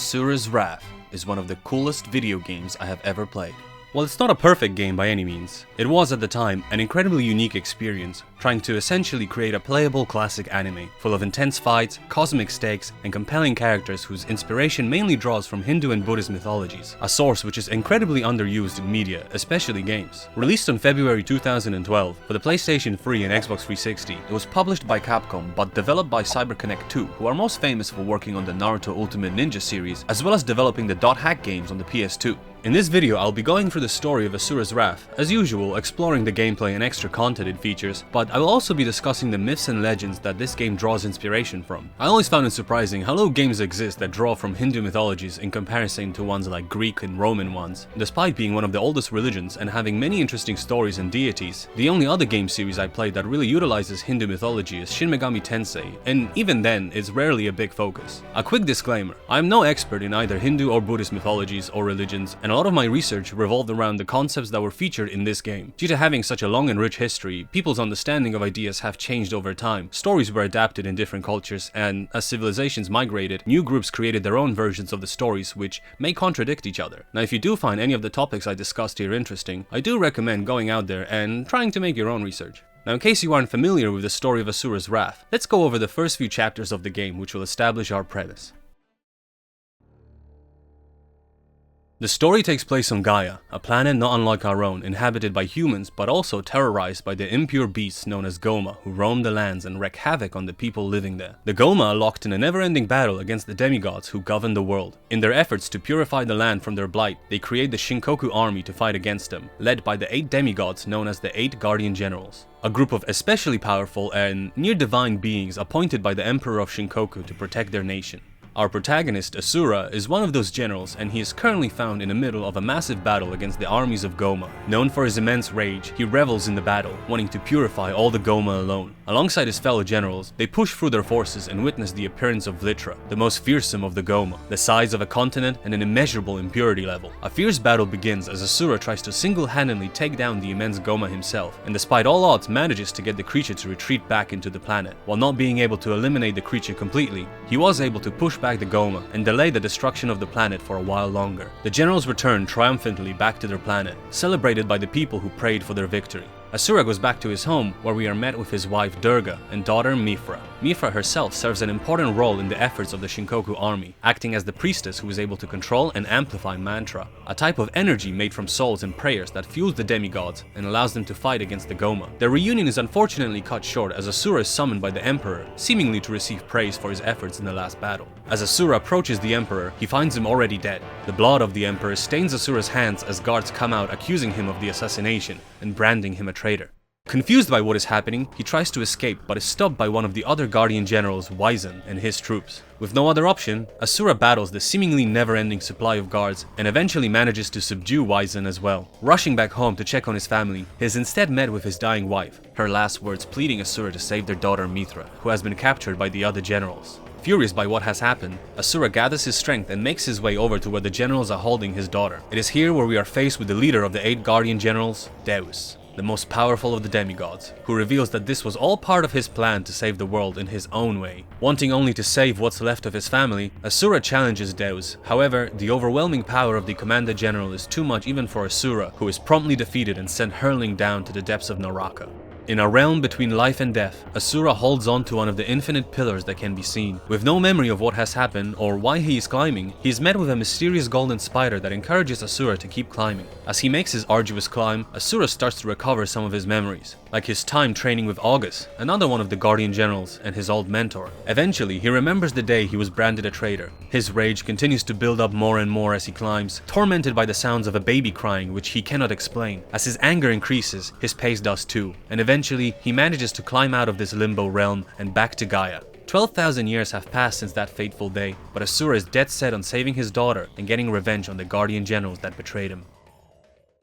Asura's Wrath is one of the coolest video games I have ever played. While it's not a perfect game by any means, it was at the time an incredibly unique experience, trying to essentially create a playable classic anime, full of intense fights, cosmic stakes, and compelling characters whose inspiration mainly draws from Hindu and Buddhist mythologies, a source which is incredibly underused in media, especially games. Released on February 2012 for the PlayStation 3 and Xbox 360, it was published by Capcom but developed by CyberConnect 2, who are most famous for working on the Naruto Ultimate Ninja series, as well as developing the Dot Hack games on the PS2. In this video, I'll be going through the story of Asura's Wrath, as usual exploring the gameplay and extra content it features, but I will also be discussing the myths and legends that this game draws inspiration from. I always found it surprising how little games exist that draw from Hindu mythologies in comparison to ones like Greek and Roman ones. Despite being one of the oldest religions and having many interesting stories and deities, the only other game series I played that really utilizes Hindu mythology is Shin Megami Tensei, and even then, it's rarely a big focus. A quick disclaimer, I am no expert in either Hindu or Buddhist mythologies or religions, and a lot of my research revolved around the concepts that were featured in this game. Due to having such a long and rich history, people's understanding of ideas have changed over time, stories were adapted in different cultures, and as civilizations migrated, new groups created their own versions of the stories which may contradict each other. Now if you do find any of the topics I discussed here interesting, I do recommend going out there and trying to make your own research. Now in case you aren't familiar with the story of Asura's Wrath, let's go over the first few chapters of the game which will establish our premise. The story takes place on Gaia, a planet not unlike our own, inhabited by humans but also terrorized by the impure beasts known as Goma, who roam the lands and wreak havoc on the people living there. The Goma are locked in a never-ending battle against the demigods who govern the world. In their efforts to purify the land from their blight, they create the Shinkoku army to fight against them, led by the 8 demigods known as the 8 Guardian Generals. A group of especially powerful and near-divine beings appointed by the Emperor of Shinkoku to protect their nation. Our protagonist, Asura, is one of those generals, and he is currently found in the middle of a massive battle against the armies of Goma. Known for his immense rage, he revels in the battle, wanting to purify all the Goma alone. Alongside his fellow generals, they push through their forces and witness the appearance of Litra, the most fearsome of the Goma, the size of a continent and an immeasurable impurity level. A fierce battle begins as Asura tries to single-handedly take down the immense Goma himself, and despite all odds manages to get the creature to retreat back into the planet. While not being able to eliminate the creature completely, he was able to push back the Goma and delay the destruction of the planet for a while longer. The generals return triumphantly back to their planet, celebrated by the people who prayed for their victory. Asura goes back to his home, where we are met with his wife Durga and daughter Mithra. Mithra herself serves an important role in the efforts of the Shinkoku army, acting as the priestess who is able to control and amplify mantra, a type of energy made from souls and prayers that fuels the demigods and allows them to fight against the Goma. Their reunion is unfortunately cut short as Asura is summoned by the Emperor, seemingly to receive praise for his efforts in the last battle. As Asura approaches the Emperor, he finds him already dead. The blood of the Emperor stains Asura's hands as guards come out accusing him of the assassination and branding him a traitor. Confused by what is happening, he tries to escape but is stopped by one of the other Guardian Generals, Waizen, and his troops. With no other option, Asura battles the seemingly never-ending supply of guards and eventually manages to subdue Waizen as well. Rushing back home to check on his family, he is instead met with his dying wife, her last words pleading Asura to save their daughter Mithra, who has been captured by the other generals. Furious by what has happened, Asura gathers his strength and makes his way over to where the generals are holding his daughter. It is here where we are faced with the leader of the 8 Guardian Generals, Deus, the most powerful of the demigods, who reveals that this was all part of his plan to save the world in his own way. Wanting only to save what's left of his family, Asura challenges Deus. However, the overwhelming power of the Commander General is too much even for Asura, who is promptly defeated and sent hurling down to the depths of Naraka. In a realm between life and death, Asura holds on to one of the infinite pillars that can be seen. With no memory of what has happened or why he is climbing, he is met with a mysterious golden spider that encourages Asura to keep climbing. As he makes his arduous climb, Asura starts to recover some of his memories, like his time training with August, another one of the Guardian Generals, and his old mentor. Eventually, he remembers the day he was branded a traitor. His rage continues to build up more and more as he climbs, tormented by the sounds of a baby crying which he cannot explain. As his anger increases, his pace does too, and eventually, he manages to climb out of this limbo realm and back to Gaia. 12,000 years have passed since that fateful day, but Asura is dead set on saving his daughter and getting revenge on the Guardian Generals that betrayed him.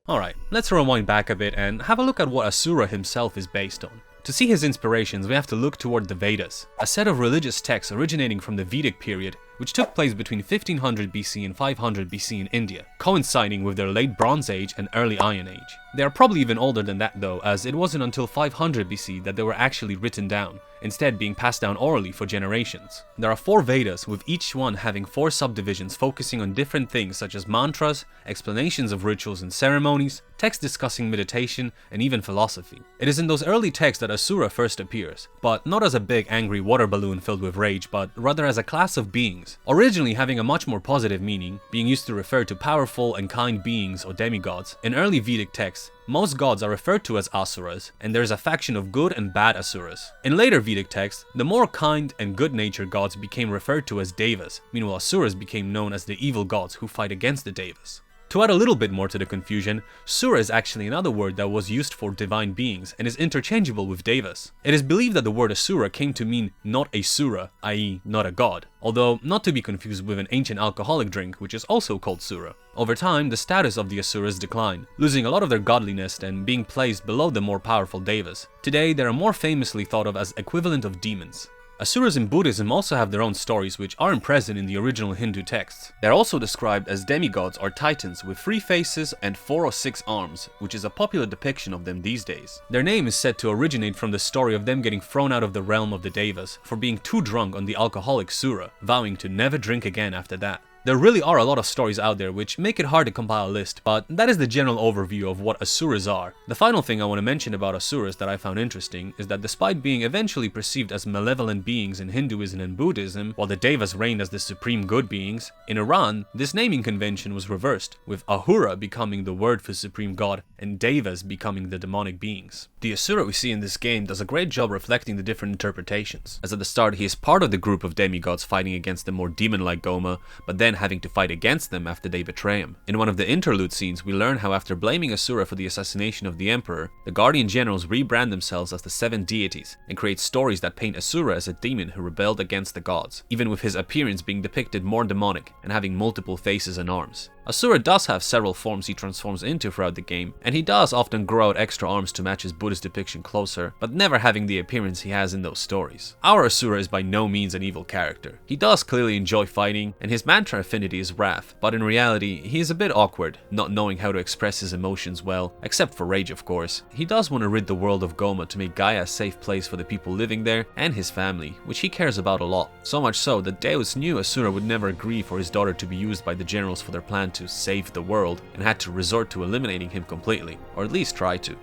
Alright, let's rewind back a bit and have a look at what Asura himself is based on. To see his inspirations, we have to look toward the Vedas, a set of religious texts originating from the Vedic period, which took place between 1500 BC and 500 BC in India, coinciding with their late Bronze Age and early Iron Age. They are probably even older than that though, as it wasn't until 500 BC that they were actually written down, instead being passed down orally for generations. There are 4 Vedas, with each one having 4 subdivisions focusing on different things such as mantras, explanations of rituals and ceremonies, texts discussing meditation, and even philosophy. It is in those early texts that Asura first appears, but not as a big angry water balloon filled with rage, but rather as a class of beings, originally having a much more positive meaning, being used to refer to powerful and kind beings or demigods. In early Vedic texts, most gods are referred to as Asuras, and there is a faction of good and bad Asuras. In later Vedic texts, the more kind and good-natured gods became referred to as Devas, meanwhile Asuras became known as the evil gods who fight against the Devas. To add a little bit more to the confusion, Sura is actually another word that was used for divine beings and is interchangeable with Devas. It is believed that the word Asura came to mean not a Sura, i.e. not a god, although not to be confused with an ancient alcoholic drink which is also called Sura. Over time, the status of the Asuras declined, losing a lot of their godliness and being placed below the more powerful Devas. Today, they are more famously thought of as equivalent of demons. Asuras in Buddhism also have their own stories which aren't present in the original Hindu texts. They are also described as demigods or titans with 3 faces and 4 or 6 arms, which is a popular depiction of them these days. Their name is said to originate from the story of them getting thrown out of the realm of the Devas for being too drunk on the alcoholic Sura, vowing to never drink again after that. There really are a lot of stories out there which make it hard to compile a list, but that is the general overview of what Asuras are. The final thing I want to mention about Asuras that I found interesting is that despite being eventually perceived as malevolent beings in Hinduism and Buddhism, while the Devas reigned as the supreme good beings, in Iran, this naming convention was reversed, with Ahura becoming the word for supreme god and Devas becoming the demonic beings. The Asura we see in this game does a great job reflecting the different interpretations, as at the start he is part of the group of demigods fighting against the more demon-like Goma, but then having to fight against them after they betray him. In one of the interlude scenes, we learn how after blaming Asura for the assassination of the emperor, the Guardian Generals rebrand themselves as the 7 deities and create stories that paint Asura as a demon who rebelled against the gods, even with his appearance being depicted more demonic and having multiple faces and arms. Asura does have several forms he transforms into throughout the game, and he does often grow out extra arms to match his Buddhist depiction closer, but never having the appearance he has in those stories. Our Asura is by no means an evil character. He does clearly enjoy fighting, and his mantra affinity is wrath, but in reality, he is a bit awkward, not knowing how to express his emotions well, except for rage of course. He does want to rid the world of Goma to make Gaia a safe place for the people living there and his family, which he cares about a lot. So much so that Deus knew Asura would never agree for his daughter to be used by the generals for their plan to save the world and had to resort to eliminating him completely, or at least try to.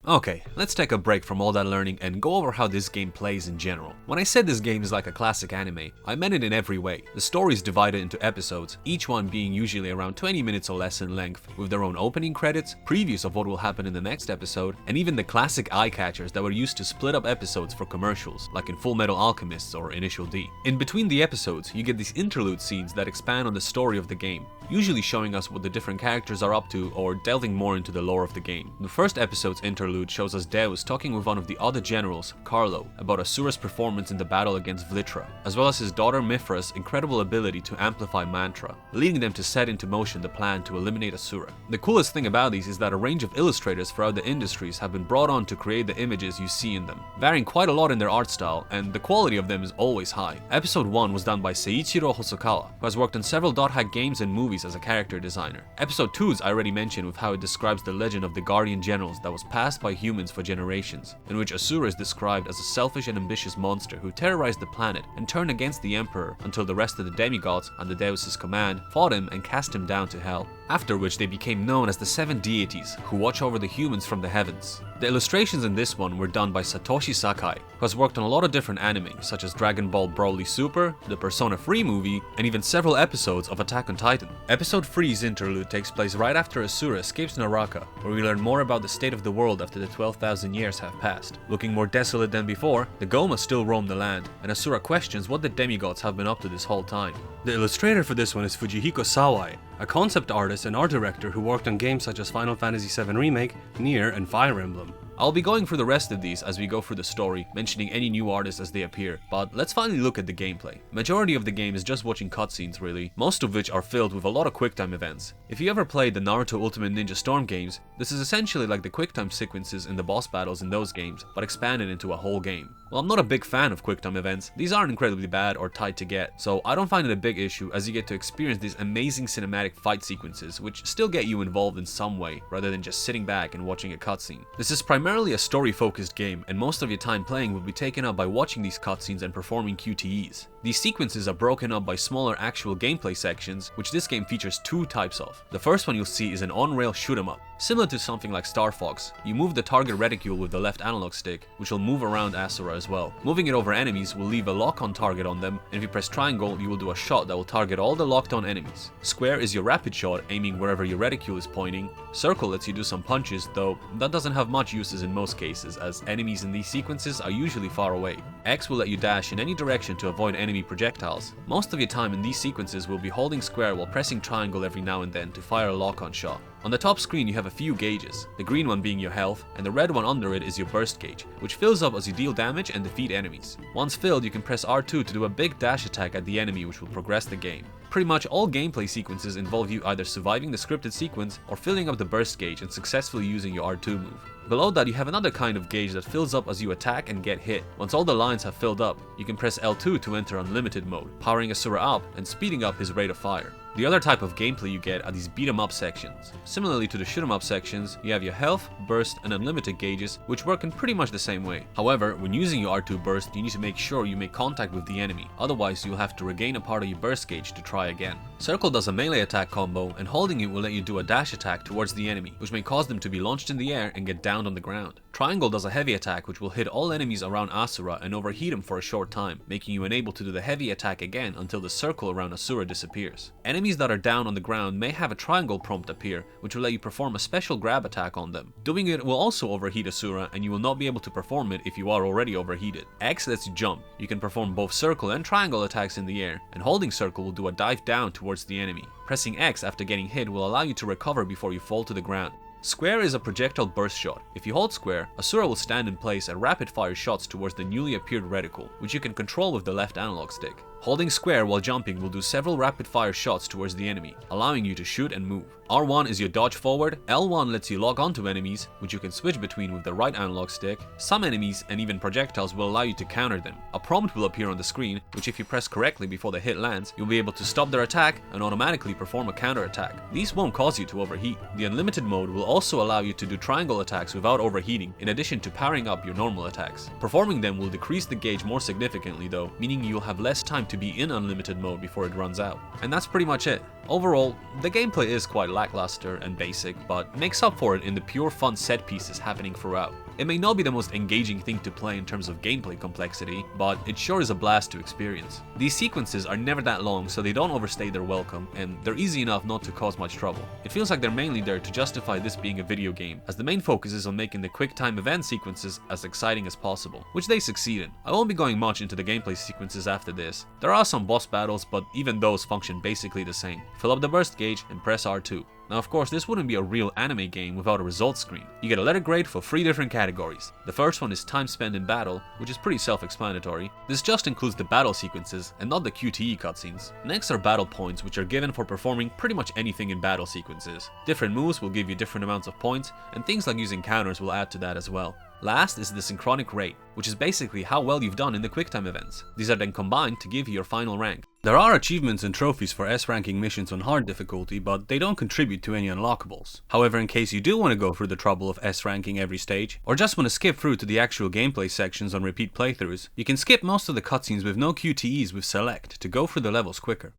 Okay, let's take a break from all that learning and go over how this game plays in general. When I said this game is like a classic anime, I meant it in every way. The story is divided into episodes, each one being usually around 20 minutes or less in length, with their own opening credits, previews of what will happen in the next episode, and even the classic eye catchers that were used to split up episodes for commercials, like in Full Metal Alchemist or Initial D. In between the episodes, you get these interlude scenes that expand on the story of the game, usually showing us what the different characters are up to or delving more into the lore of the game. The first episode's interlude shows us Deus talking with one of the other generals, Carlo, about Asura's performance in the battle against Vlitra, as well as his daughter Mithra's incredible ability to amplify mantra, leading them to set into motion the plan to eliminate Asura. The coolest thing about these is that a range of illustrators throughout the industries have been brought on to create the images you see in them, varying quite a lot in their art style, and the quality of them is always high. Episode 1 was done by Seiichiro Hosokawa, who has worked on several dot hack games and movies as a character designer. Episode 2 is I already mentioned, with how it describes the legend of the Guardian Generals that was passed by humans for generations, in which Asura is described as a selfish and ambitious monster who terrorized the planet and turned against the emperor until the rest of the demigods, under Deus' command, fought him and cast him down to hell, after which they became known as the 7 deities who watch over the humans from the heavens. The illustrations in this one were done by Satoshi Sakai, who has worked on a lot of different anime such as Dragon Ball Broly Super, the Persona 3 movie, and even several episodes of Attack on Titan. Episode 3's interlude takes place right after Asura escapes Naraka, where we learn more about the state of the world after the 12,000 years have passed. Looking more desolate than before, the Goma still roam the land, and Asura questions what the demigods have been up to this whole time. The illustrator for this one is Fujihiko Sawai, a concept artist and art director who worked on games such as Final Fantasy VII Remake, Nier, and Fire Emblem. I'll be going through the rest of these as we go through the story, mentioning any new artists as they appear, but let's finally look at the gameplay. Majority of the game is just watching cutscenes really, most of which are filled with a lot of quicktime events. If you ever played the Naruto Ultimate Ninja Storm games, this is essentially like the quicktime sequences in the boss battles in those games, but expanded into a whole game. While I'm not a big fan of quicktime events, these aren't incredibly bad or tight to get, so I don't find it a big issue as you get to experience these amazing cinematic fight sequences which still get you involved in some way rather than just sitting back and watching a cutscene. This is primarily a story-focused game, and most of your time playing will be taken up by watching these cutscenes and performing QTEs. These sequences are broken up by smaller actual gameplay sections, which this game features two types of. The first one you'll see is an on-rail shoot-'em-up. Similar to something like Star Fox, you move the target reticule with the left analog stick, which will move around Asura as well. Moving it over enemies will leave a lock-on target on them, and if you press triangle, you will do a shot that will target all the locked-on enemies. Square is your rapid shot, aiming wherever your reticule is pointing. Circle lets you do some punches, though that doesn't have much uses in most cases, as enemies in these sequences are usually far away. X will let you dash in any direction to avoid enemy projectiles. Most of your time in these sequences will be holding square while pressing triangle every now and then to fire a lock-on shot. On the top screen you have a few gauges, the green one being your health, and the red one under it is your burst gauge, which fills up as you deal damage and defeat enemies. Once filled, you can press R2 to do a big dash attack at the enemy, which will progress the game. Pretty much all gameplay sequences involve you either surviving the scripted sequence or filling up the burst gauge and successfully using your R2 move. Below that you have another kind of gauge that fills up as you attack and get hit. Once all the lines have filled up, you can press L2 to enter unlimited mode, powering Asura up and speeding up his rate of fire. The other type of gameplay you get are these beat 'em up sections. Similarly to the shoot 'em up sections, you have your health, burst, and unlimited gauges, which work in pretty much the same way. However, when using your R2 burst, you need to make sure you make contact with the enemy, otherwise you'll have to regain a part of your burst gauge to try again. Circle does a melee attack combo, and holding it will let you do a dash attack towards the enemy, which may cause them to be launched in the air and get downed on the ground. Triangle does a heavy attack which will hit all enemies around Asura and overheat them for a short time, making you unable to do the heavy attack again until the circle around Asura disappears. Enemies that are down on the ground may have a triangle prompt appear, which will let you perform a special grab attack on them. Doing it will also overheat Asura, and you will not be able to perform it if you are already overheated. X lets you jump. You can perform both circle and triangle attacks in the air, and holding circle will do a dive down towards the enemy. Pressing X after getting hit will allow you to recover before you fall to the ground. Square is a projectile burst shot. If you hold square, Asura will stand in place and rapid fire shots towards the newly appeared reticle, which you can control with the left analog stick. Holding square while jumping will do several rapid fire shots towards the enemy, allowing you to shoot and move. R1 is your dodge forward, L1 lets you lock onto enemies, which you can switch between with the right analog stick. Some enemies and even projectiles will allow you to counter them. A prompt will appear on the screen, which if you press correctly before the hit lands, you'll be able to stop their attack and automatically perform a counter attack. These won't cause you to overheat. The unlimited mode will also allow you to do triangle attacks without overheating, in addition to powering up your normal attacks. Performing them will decrease the gauge more significantly though, meaning you'll have less time to be in unlimited mode before it runs out. And that's pretty much it. Overall, the gameplay is quite lackluster and basic, but makes up for it in the pure fun set pieces happening throughout. It may not be the most engaging thing to play in terms of gameplay complexity, but it sure is a blast to experience. These sequences are never that long, so they don't overstay their welcome, and they're easy enough not to cause much trouble. It feels like they're mainly there to justify this being a video game, as the main focus is on making the quick time event sequences as exciting as possible, which they succeed in. I won't be going much into the gameplay sequences after this. There are some boss battles, but even those function basically the same. Fill up the burst gauge and press R2. Now of course this wouldn't be a real anime game without a results screen. You get a letter grade for 3 different categories. The first one is time spent in battle, which is pretty self-explanatory. This just includes the battle sequences and not the QTE cutscenes. Next are battle points, which are given for performing pretty much anything in battle sequences. Different moves will give you different amounts of points, and things like using counters will add to that as well. Last is the synchronic rate, which is basically how well you've done in the quicktime events. These are then combined to give you your final rank. There are achievements and trophies for S ranking missions on hard difficulty, but they don't contribute to any unlockables. However, in case you do want to go through the trouble of S ranking every stage, or just want to skip through to the actual gameplay sections on repeat playthroughs, you can skip most of the cutscenes with no QTEs with Select to go through the levels quicker.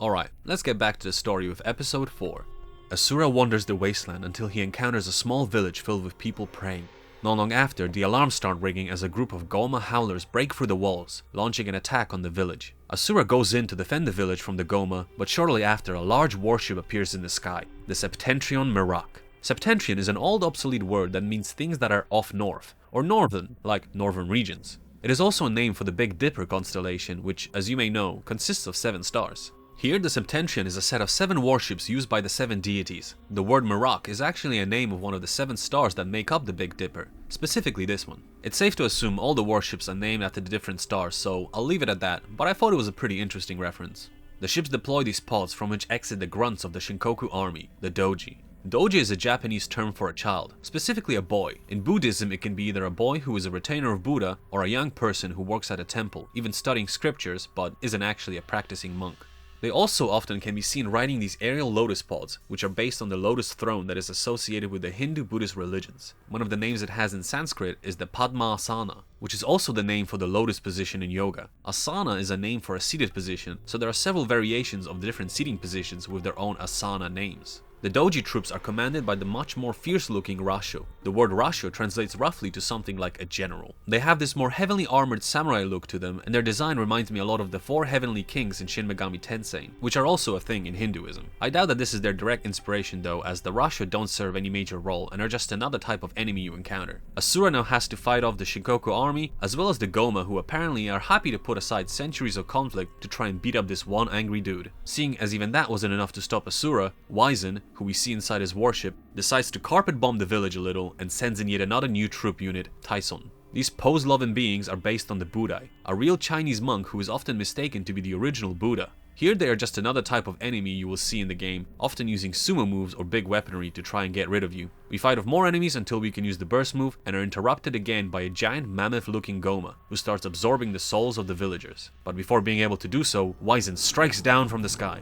Alright, let's get back to the story with episode 4. Asura wanders the wasteland until he encounters a small village filled with people praying. Not long after, the alarms start ringing as a group of Goma howlers break through the walls, launching an attack on the village. Asura goes in to defend the village from the Goma, but shortly after a large warship appears in the sky, the Septentrion Merak. Septentrion is an old obsolete word that means things that are off north, or northern, like northern regions. It is also a name for the Big Dipper constellation, which, as you may know, consists of 7 stars. Here, the Septentrion is a set of 7 warships used by the 7 deities. The word Merak is actually a name of one of the 7 stars that make up the Big Dipper, specifically this one. It's safe to assume all the warships are named after the different stars, so I'll leave it at that, but I thought it was a pretty interesting reference. The ships deploy these pods from which exit the grunts of the Shinkoku army, the doji. Doji is a Japanese term for a child, specifically a boy. In Buddhism, it can be either a boy who is a retainer of Buddha or a young person who works at a temple, even studying scriptures, but isn't actually a practicing monk. They also often can be seen riding these aerial lotus pods, which are based on the lotus throne that is associated with the Hindu-Buddhist religions. One of the names it has in Sanskrit is the Padmasana, which is also the name for the lotus position in yoga. Asana is a name for a seated position, so there are several variations of the different seating positions with their own asana names. The doji troops are commanded by the much more fierce-looking Rasho. The word Rasho translates roughly to something like a general. They have this more heavily armored samurai look to them, and their design reminds me a lot of the 4 heavenly kings in Shin Megami Tensei, which are also a thing in Hinduism. I doubt that this is their direct inspiration though, as the Rasho don't serve any major role and are just another type of enemy you encounter. Asura now has to fight off the Shinkoku army, as well as the Goma, who apparently are happy to put aside centuries of conflict to try and beat up this one angry dude. Seeing as even that wasn't enough to stop Asura, Wyzen, who we see inside his warship, decides to carpet bomb the village a little and sends in yet another new troop unit, Taison. These pose-loving beings are based on the Budai, a real Chinese monk who is often mistaken to be the original Buddha. Here they are just another type of enemy you will see in the game, often using sumo moves or big weaponry to try and get rid of you. We fight off more enemies until we can use the burst move and are interrupted again by a giant mammoth-looking Goma, who starts absorbing the souls of the villagers. But before being able to do so, Wyzen strikes down from the sky.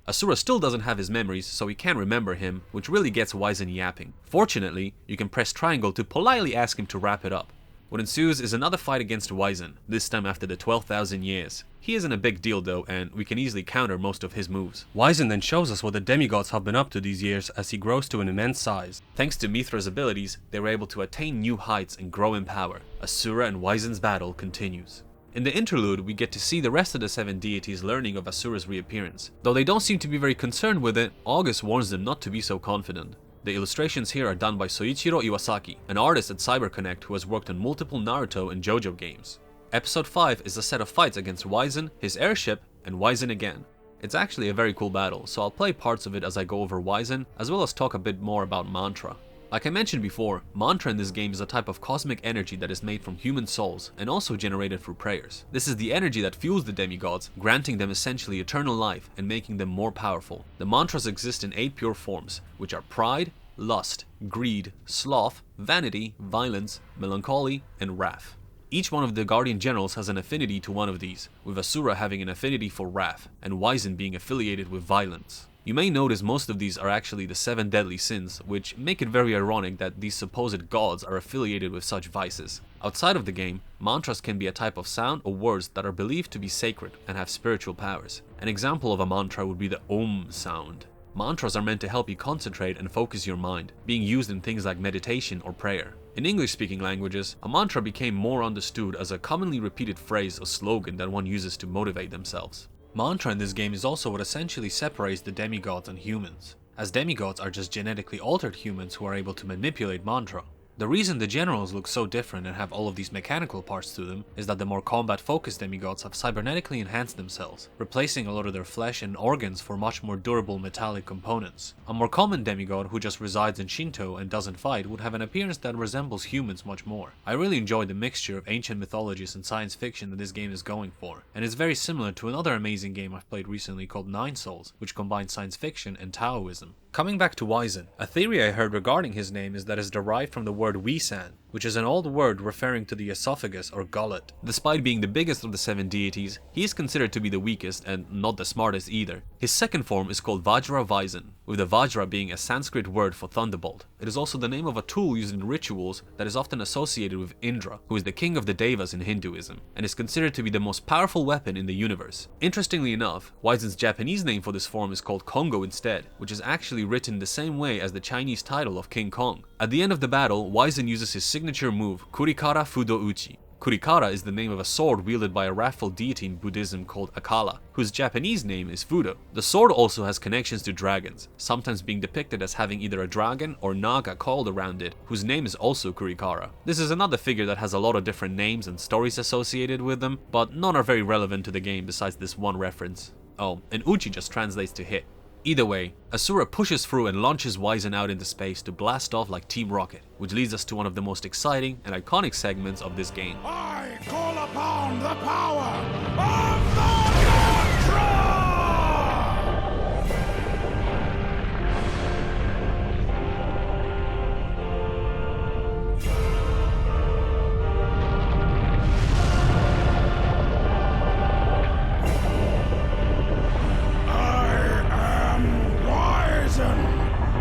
Asura still doesn't have his memories, so he can't remember him, which really gets Wyzen yapping. Fortunately, you can press triangle to politely ask him to wrap it up. What ensues is another fight against Wyzen, this time after the 12,000 years. He isn't a big deal though, and we can easily counter most of his moves. Wyzen then shows us what the demigods have been up to these years as he grows to an immense size. Thanks to Mithra's abilities, they were able to attain new heights and grow in power. Asura and Wyzen's battle continues. In the interlude, we get to see the rest of the 7 deities learning of Asura's reappearance. Though they don't seem to be very concerned with it, August warns them not to be so confident. The illustrations here are done by Soichiro Iwasaki, an artist at CyberConnect who has worked on multiple Naruto and JoJo games. Episode 5 is a set of fights against Wyzen, his airship, and Wyzen again. It's actually a very cool battle, so I'll play parts of it as I go over Wyzen, as well as talk a bit more about Mantra. Like I mentioned before, mantra in this game is a type of cosmic energy that is made from human souls and also generated through prayers. This is the energy that fuels the demigods, granting them essentially eternal life and making them more powerful. The mantras exist in 8 pure forms, which are pride, lust, greed, sloth, vanity, violence, melancholy, and wrath. Each one of the Guardian Generals has an affinity to one of these, with Asura having an affinity for wrath, and Wyzen being affiliated with violence. You may notice most of these are actually the 7 deadly sins, which make it very ironic that these supposed gods are affiliated with such vices. Outside of the game, mantras can be a type of sound or words that are believed to be sacred and have spiritual powers. An example of a mantra would be the Om sound. Mantras are meant to help you concentrate and focus your mind, being used in things like meditation or prayer. In English-speaking languages, a mantra became more understood as a commonly repeated phrase or slogan that one uses to motivate themselves. Mantra in this game is also what essentially separates the demigods and humans, as demigods are just genetically altered humans who are able to manipulate mantra. The reason the generals look so different and have all of these mechanical parts to them is that the more combat-focused demigods have cybernetically enhanced themselves, replacing a lot of their flesh and organs for much more durable metallic components. A more common demigod who just resides in Shinto and doesn't fight would have an appearance that resembles humans much more. I really enjoy the mixture of ancient mythologies and science fiction that this game is going for, and it's very similar to another amazing game I've played recently called Nine Souls, which combines science fiction and Taoism. Coming back to Wyzen, a theory I heard regarding his name is that it's derived from the word Wisan, which is an old word referring to the esophagus or gullet. Despite being the biggest of the 7 deities, he is considered to be the weakest and not the smartest either. His second form is called Vajra Vyzen, with the Vajra being a Sanskrit word for thunderbolt. It is also the name of a tool used in rituals that is often associated with Indra, who is the king of the Devas in Hinduism, and is considered to be the most powerful weapon in the universe. Interestingly enough, Wyzen's Japanese name for this form is called Kongo instead, which is actually written the same way as the Chinese title of King Kong. At the end of the battle, Wyzen uses his signature move, Kurikara Fudo Uchi. Kurikara is the name of a sword wielded by a wrathful deity in Buddhism called Akala, whose Japanese name is Fudo. The sword also has connections to dragons, sometimes being depicted as having either a dragon or naga coiled around it, whose name is also Kurikara. This is another figure that has a lot of different names and stories associated with them, but none are very relevant to the game besides this one reference. Oh, and Uchi just translates to hit. Either way, Asura pushes through and launches Wyzen out into space to blast off like Team Rocket, which leads us to one of the most exciting and iconic segments of this game. I call upon the power of the Mantra!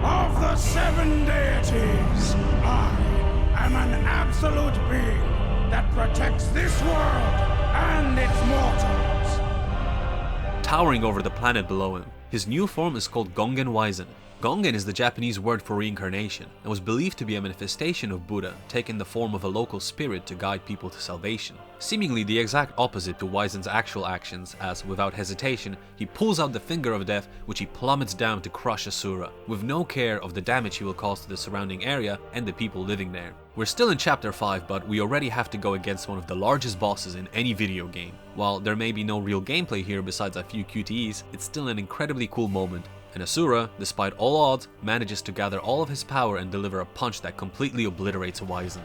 Of the seven deities, I am an absolute being that protects this world and its mortals. Towering over the planet below him, his new form is called Gongen Wyzen. Gongen is the Japanese word for reincarnation and was believed to be a manifestation of Buddha, taking the form of a local spirit to guide people to salvation. Seemingly the exact opposite to Wyzen's actual actions, as without hesitation, he pulls out the finger of death, which he plummets down to crush Asura, with no care of the damage he will cause to the surrounding area and the people living there. We're still in chapter 5, but we already have to go against one of the largest bosses in any video game. While there may be no real gameplay here besides a few QTEs, it's still an incredibly cool moment. And Asura, despite all odds, manages to gather all of his power and deliver a punch that completely obliterates Wyzen.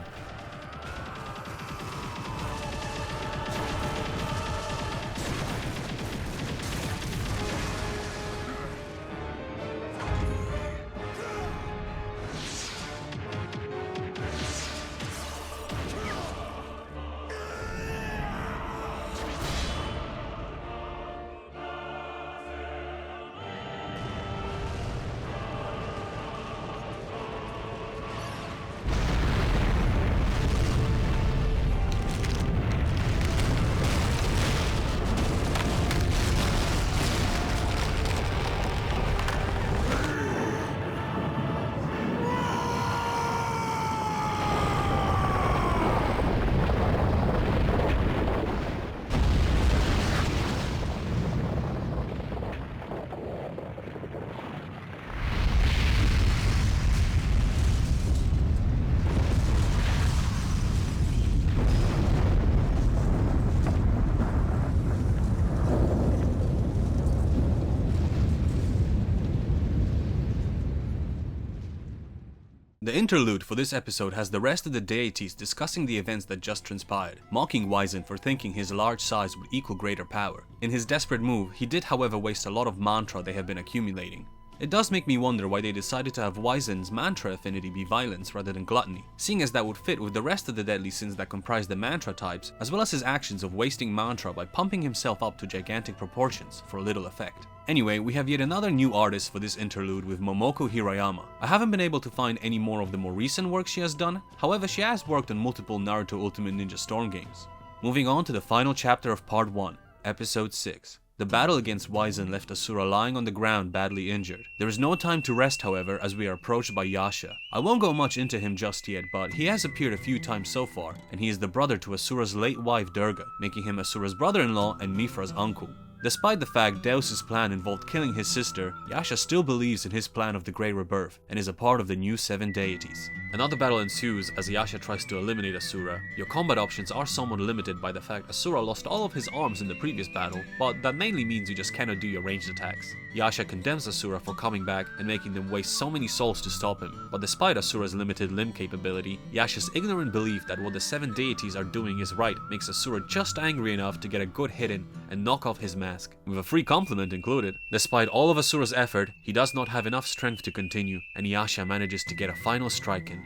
The interlude for this episode has the rest of the deities discussing the events that just transpired, mocking Wyzen for thinking his large size would equal greater power. In his desperate move, he did however waste a lot of mantra they have been accumulating. It does make me wonder why they decided to have Wyzen's mantra affinity be violence rather than gluttony, seeing as that would fit with the rest of the deadly sins that comprise the mantra types, as well as his actions of wasting mantra by pumping himself up to gigantic proportions for little effect. Anyway, we have yet another new artist for this interlude with Momoko Hirayama. I haven't been able to find any more of the more recent work she has done, however she has worked on multiple Naruto Ultimate Ninja Storm games. Moving on to the final chapter of Part 1, Episode 6. The battle against Wyzen left Asura lying on the ground badly injured. There is no time to rest however as we are approached by Yasha. I won't go much into him just yet, but he has appeared a few times so far, and he is the brother to Asura's late wife Durga, making him Asura's brother-in-law and Mifra's uncle. Despite the fact Deus's plan involved killing his sister, Yasha still believes in his plan of the Great Rebirth and is a part of the new 7 deities. Another battle ensues as Yasha tries to eliminate Asura. Your combat options are somewhat limited by the fact Asura lost all of his arms in the previous battle, but that mainly means you just cannot do your ranged attacks. Yasha condemns Asura for coming back and making them waste so many souls to stop him, but despite Asura's limited limb capability, Yasha's ignorant belief that what the 7 deities are doing is right makes Asura just angry enough to get a good hit in and knock off his mask, with a free compliment included. Despite all of Asura's effort, he does not have enough strength to continue, and Yasha manages to get a final strike in.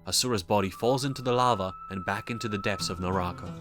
Asura's body falls into the lava and back into the depths of Naraka.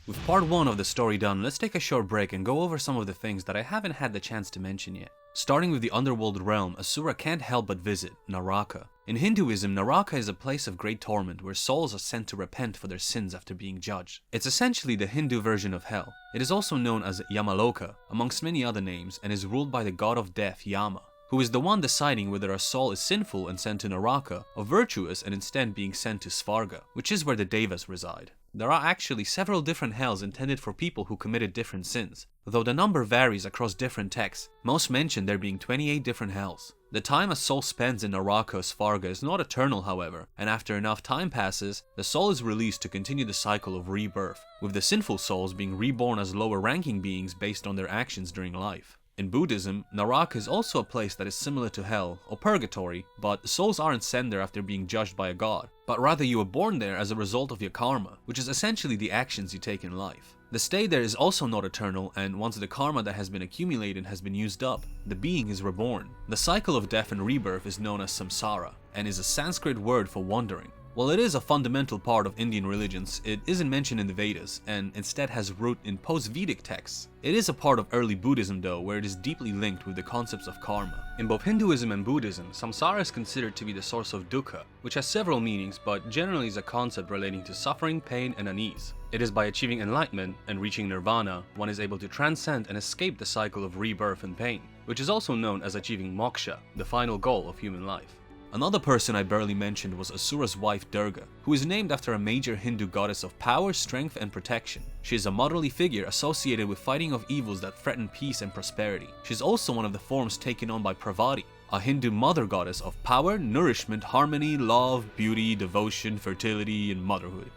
With part 1 of the story done, let's take a short break and go over some of the things that I haven't had the chance to mention yet. Starting with the underworld realm, Asura can't help but visit Naraka. In Hinduism, Naraka is a place of great torment where souls are sent to repent for their sins after being judged. It's essentially the Hindu version of hell. It is also known as Yamaloka, amongst many other names, and is ruled by the god of death, Yama. who is the one deciding whether a soul is sinful and sent to Naraka, or virtuous and instead being sent to Svarga, which is where the Devas reside. There are actually several different hells intended for people who committed different sins, though the number varies across different texts. Most mention there being 28 different hells. The time a soul spends in Naraka or Svarga is not eternal, however, and after enough time passes, the soul is released to continue the cycle of rebirth, with the sinful souls being reborn as lower ranking beings based on their actions during life. In Buddhism, Naraka is also a place that is similar to hell, or purgatory, but souls aren't sent there after being judged by a god, but rather you were born there as a result of your karma, which is essentially the actions you take in life. The stay there is also not eternal, and once the karma that has been accumulated has been used up, the being is reborn. The cycle of death and rebirth is known as samsara, and is a Sanskrit word for wandering. While it is a fundamental part of Indian religions, it isn't mentioned in the Vedas, and instead has root in post-Vedic texts. It is a part of early Buddhism though, where it is deeply linked with the concepts of karma. In both Hinduism and Buddhism, samsara is considered to be the source of dukkha, which has several meanings, but generally is a concept relating to suffering, pain, and unease. It is by achieving enlightenment and reaching nirvana, one is able to transcend and escape the cycle of rebirth and pain, which is also known as achieving moksha, the final goal of human life. Another person I barely mentioned was Asura's wife Durga, who is named after a major Hindu goddess of power, strength, and protection. She is a motherly figure associated with fighting of evils that threaten peace and prosperity. She is also one of the forms taken on by Parvati, a Hindu mother goddess of power, nourishment, harmony, love, beauty, devotion, fertility, and motherhood,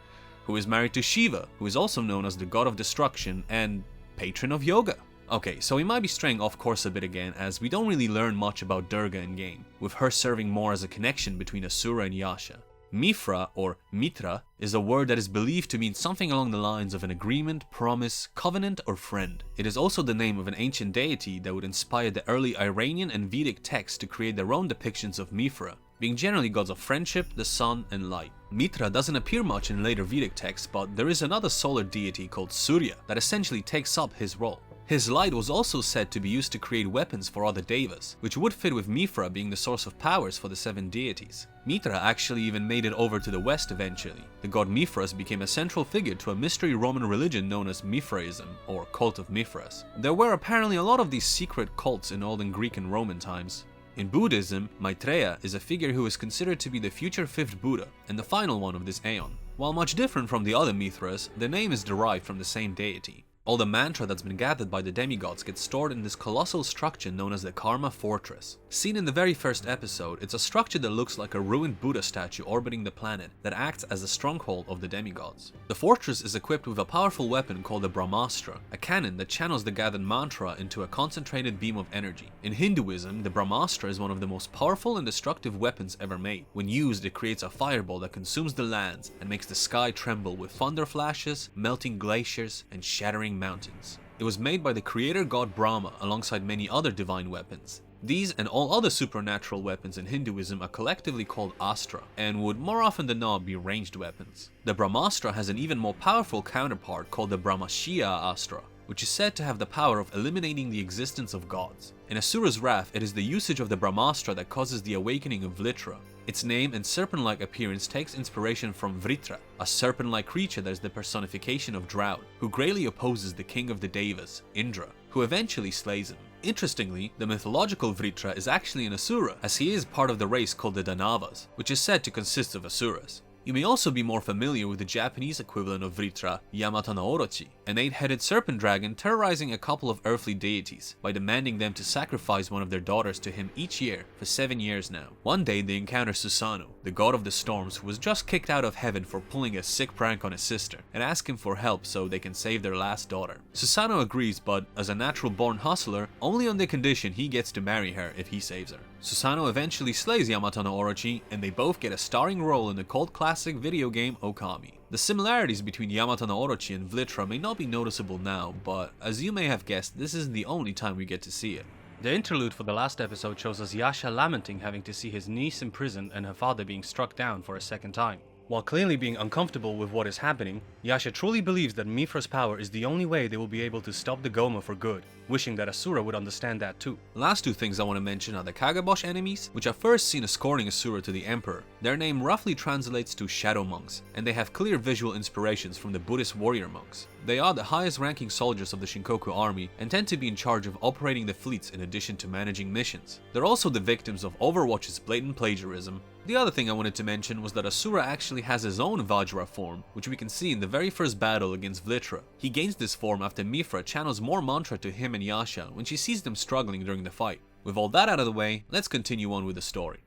who is married to Shiva, who is also known as the god of destruction and patron of yoga. Okay, so we might be straying off course a bit again, as we don't really learn much about Durga in game, with her serving more as a connection between Asura and Yasha. Mithra, or Mitra, is a word that is believed to mean something along the lines of an agreement, promise, covenant, or friend. It is also the name of an ancient deity that would inspire the early Iranian and Vedic texts to create their own depictions of Mithra, being generally gods of friendship, the sun, and light. Mitra doesn't appear much in later Vedic texts, but there is another solar deity called Surya that essentially takes up his role. His light was also said to be used to create weapons for other devas, which would fit with Mithra being the source of powers for the 7 deities. Mithra actually even made it over to the west eventually. The god Mithras became a central figure to a mystery Roman religion known as Mithraism, or cult of Mithras. There were apparently a lot of these secret cults in olden Greek and Roman times. In Buddhism, Maitreya is a figure who is considered to be the future 5th Buddha, and the final one of this aeon. While much different from the other Mithras, the name is derived from the same deity. All the mantra that's been gathered by the demigods gets stored in this colossal structure known as the Karma Fortress. Seen in the very first episode, it's a structure that looks like a ruined Buddha statue orbiting the planet that acts as a stronghold of the demigods. The fortress is equipped with a powerful weapon called the Brahmastra, a cannon that channels the gathered mantra into a concentrated beam of energy. In Hinduism, the Brahmastra is one of the most powerful and destructive weapons ever made. When used, it creates a fireball that consumes the lands and makes the sky tremble with thunder flashes, melting glaciers, and shattering mountains. It was made by the creator god Brahma alongside many other divine weapons. These and all other supernatural weapons in Hinduism are collectively called Astra, and would more often than not be ranged weapons. The Brahmastra has an even more powerful counterpart called the Brahmashya Astra, which is said to have the power of eliminating the existence of gods. In Asura's wrath, it is the usage of the Brahmastra that causes the awakening of Vritra. Its name and serpent-like appearance takes inspiration from Vritra, a serpent-like creature that is the personification of drought, who greatly opposes the king of the Devas, Indra, who eventually slays him. Interestingly, the mythological Vritra is actually an Asura, as he is part of the race called the Danavas, which is said to consist of Asuras. You may also be more familiar with the Japanese equivalent of Vritra, Yamata no Orochi, an 8-headed serpent dragon terrorizing a couple of earthly deities by demanding them to sacrifice one of their daughters to him each year for 7 years now. One day they encounter Susanoo, the god of the storms, who was just kicked out of heaven for pulling a sick prank on his sister, and ask him for help so they can save their last daughter. Susanoo agrees, but as a natural-born hustler, only on the condition he gets to marry her if he saves her. Susanoo eventually slays Yamata no Orochi, and they both get a starring role in the cult classic video game Okami. The similarities between Yamata no Orochi and Vritra may not be noticeable now, but as you may have guessed, this isn't the only time we get to see it. The interlude for the last episode shows us Yasha lamenting having to see his niece imprisoned and her father being struck down for a second time. While clearly being uncomfortable with what is happening, Yasha truly believes that Mithra's power is the only way they will be able to stop the Goma for good, wishing that Asura would understand that too. Last two things I want to mention are the Kagabosh enemies, which are first seen escorting Asura to the Emperor. Their name roughly translates to Shadow Monks, and they have clear visual inspirations from the Buddhist warrior monks. They are the highest ranking soldiers of the Shinkoku army and tend to be in charge of operating the fleets in addition to managing missions. They're also the victims of Overwatch's blatant plagiarism. The other thing I wanted to mention was that Asura actually has his own Vajra form, which we can see in the very first battle against Vlitra. He gains this form after Mithra channels more mantra to him and Yasha when she sees them struggling during the fight. With all that out of the way, let's continue on with the story.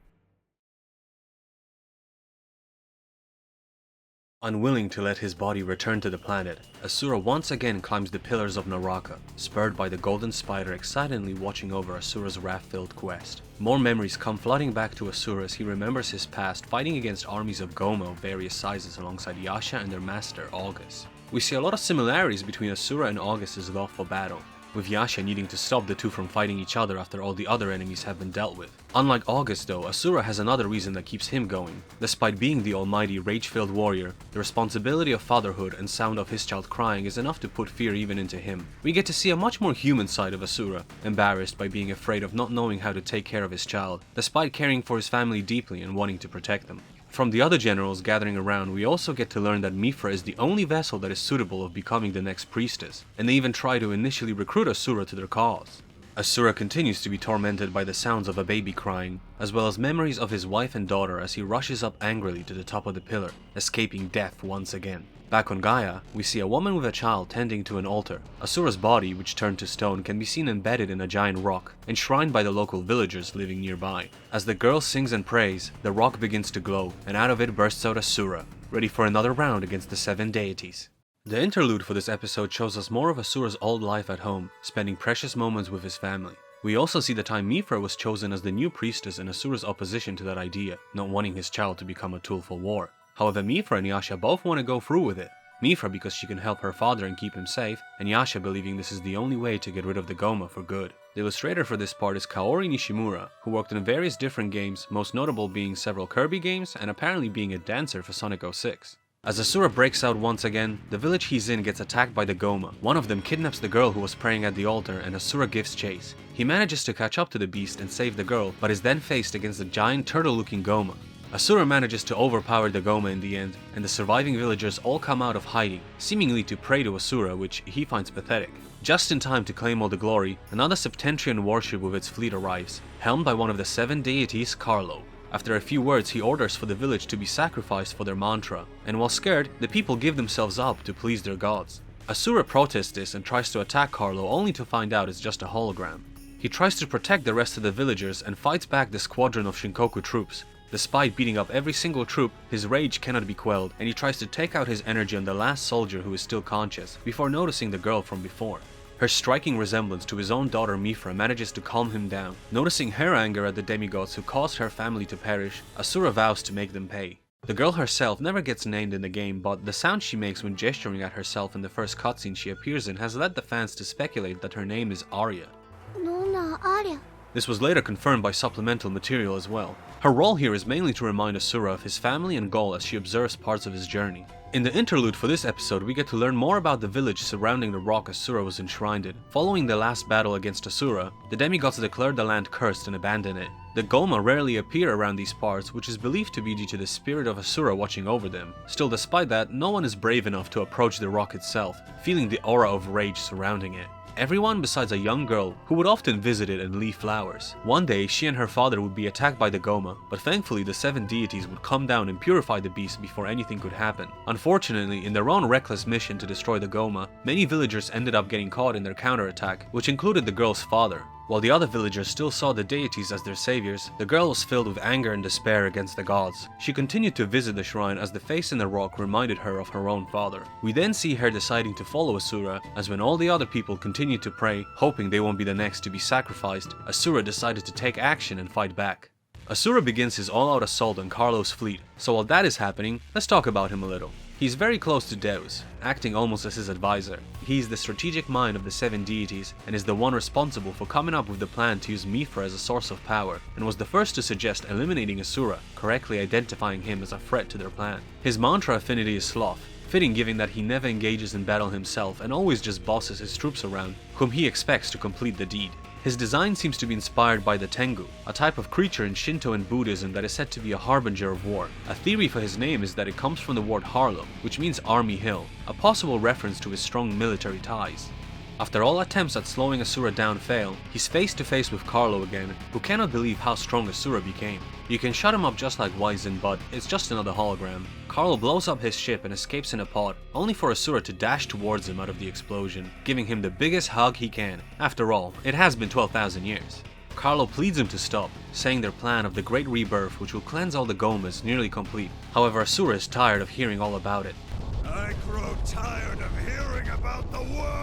Unwilling to let his body return to the planet, Asura once again climbs the pillars of Naraka, spurred by the golden spider excitedly watching over Asura's wrath-filled quest. More memories come flooding back to Asura as he remembers his past fighting against armies of Goma of various sizes alongside Yasha and their master, August. We see a lot of similarities between Asura and August's love for battle, with Yasha needing to stop the two from fighting each other after all the other enemies have been dealt with. Unlike August though, Asura has another reason that keeps him going. Despite being the almighty rage-filled warrior, the responsibility of fatherhood and sound of his child crying is enough to put fear even into him. We get to see a much more human side of Asura, embarrassed by being afraid of not knowing how to take care of his child, despite caring for his family deeply and wanting to protect them. From the other generals gathering around, we also get to learn that Mithra is the only vessel that is suitable of becoming the next priestess, and they even try to initially recruit Asura to their cause. Asura continues to be tormented by the sounds of a baby crying, as well as memories of his wife and daughter as he rushes up angrily to the top of the pillar, escaping death once again. Back on Gaia, we see a woman with a child tending to an altar. Asura's body, which turned to stone, can be seen embedded in a giant rock, enshrined by the local villagers living nearby. As the girl sings and prays, the rock begins to glow, and out of it bursts out Asura, ready for another round against the 7 deities. The interlude for this episode shows us more of Asura's old life at home, spending precious moments with his family. We also see the time Mithra was chosen as the new priestess and Asura's opposition to that idea, not wanting his child to become a tool for war. However, Mithra and Yasha both want to go through with it. Mithra because she can help her father and keep him safe, and Yasha believing this is the only way to get rid of the Goma for good. The illustrator for this part is Kaori Nishimura, who worked in various different games, most notable being several Kirby games and apparently being a dancer for Sonic 06. As Asura breaks out once again, the village he's in gets attacked by the Goma. One of them kidnaps the girl who was praying at the altar and Asura gives chase. He manages to catch up to the beast and save the girl, but is then faced against a giant turtle-looking Goma. Asura manages to overpower the Goma in the end, and the surviving villagers all come out of hiding, seemingly to pray to Asura, which he finds pathetic. Just in time to claim all the glory, another Septentrian warship with its fleet arrives, helmed by one of the 7 deities, Carlo. After a few words, he orders for the village to be sacrificed for their mantra, and while scared, the people give themselves up to please their gods. Asura protests this and tries to attack Carlo, only to find out it's just a hologram. He tries to protect the rest of the villagers and fights back the squadron of Shinkoku troops. Despite beating up every single troop, his rage cannot be quelled, and he tries to take out his energy on the last soldier who is still conscious, before noticing the girl from before. Her striking resemblance to his own daughter Mithra manages to calm him down. Noticing her anger at the demigods who caused her family to perish, Asura vows to make them pay. The girl herself never gets named in the game, but the sound she makes when gesturing at herself in the first cutscene she appears in has led the fans to speculate that her name is Arya. This was later confirmed by supplemental material as well. Her role here is mainly to remind Asura of his family and goal as she observes parts of his journey. In the interlude for this episode, we get to learn more about the village surrounding the rock Asura was enshrined in. Following the last battle against Asura, the demigods declared the land cursed and abandoned it. The Goma rarely appear around these parts, which is believed to be due to the spirit of Asura watching over them. Still, despite that, no one is brave enough to approach the rock itself, feeling the aura of rage surrounding it. Everyone besides a young girl who would often visit it and leave flowers. One day, she and her father would be attacked by the Goma, but thankfully the 7 deities would come down and purify the beast before anything could happen. Unfortunately, in their own reckless mission to destroy the Goma, many villagers ended up getting caught in their counterattack, which included the girl's father. While the other villagers still saw the deities as their saviors, the girl was filled with anger and despair against the gods. She continued to visit the shrine as the face in the rock reminded her of her own father. We then see her deciding to follow Asura, as when all the other people continued to pray, hoping they won't be the next to be sacrificed, Asura decided to take action and fight back. Asura begins his all-out assault on Carlo's fleet, so while that is happening, let's talk about him a little. He's very close to Deus, acting almost as his advisor. He's the strategic mind of the 7 deities and is the one responsible for coming up with the plan to use Mithra as a source of power, and was the first to suggest eliminating Asura, correctly identifying him as a threat to their plan. His mantra affinity is sloth, fitting given that he never engages in battle himself and always just bosses his troops around, whom he expects to complete the deed. His design seems to be inspired by the Tengu, a type of creature in Shinto and Buddhism that is said to be a harbinger of war. A theory for his name is that it comes from the word Harlem, which means army hill, a possible reference to his strong military ties. After all attempts at slowing Asura down fail, he's face to face with Carlo again, who cannot believe how strong Asura became. You can shut him up just like Wizen, but it's just another hologram. Carlo blows up his ship and escapes in a pod, only for Asura to dash towards him out of the explosion, giving him the biggest hug he can. After all, it has been 12,000 years. Carlo pleads him to stop, saying their plan of the Great Rebirth which will cleanse all the Goma is nearly complete. However, Asura is tired of hearing all about it. I grow tired of hearing about the world!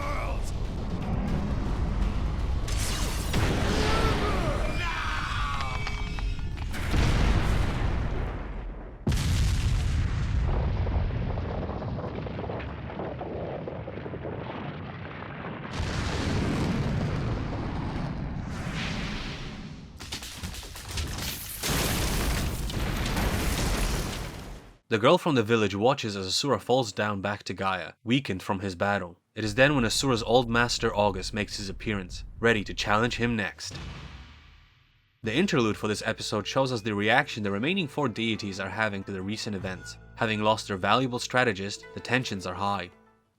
The girl from the village watches as Asura falls down back to Gaia, weakened from his battle. It is then when Asura's old master August makes his appearance, ready to challenge him next. The interlude for this episode shows us the reaction the remaining 4 deities are having to the recent events. Having lost their valuable strategist, the tensions are high.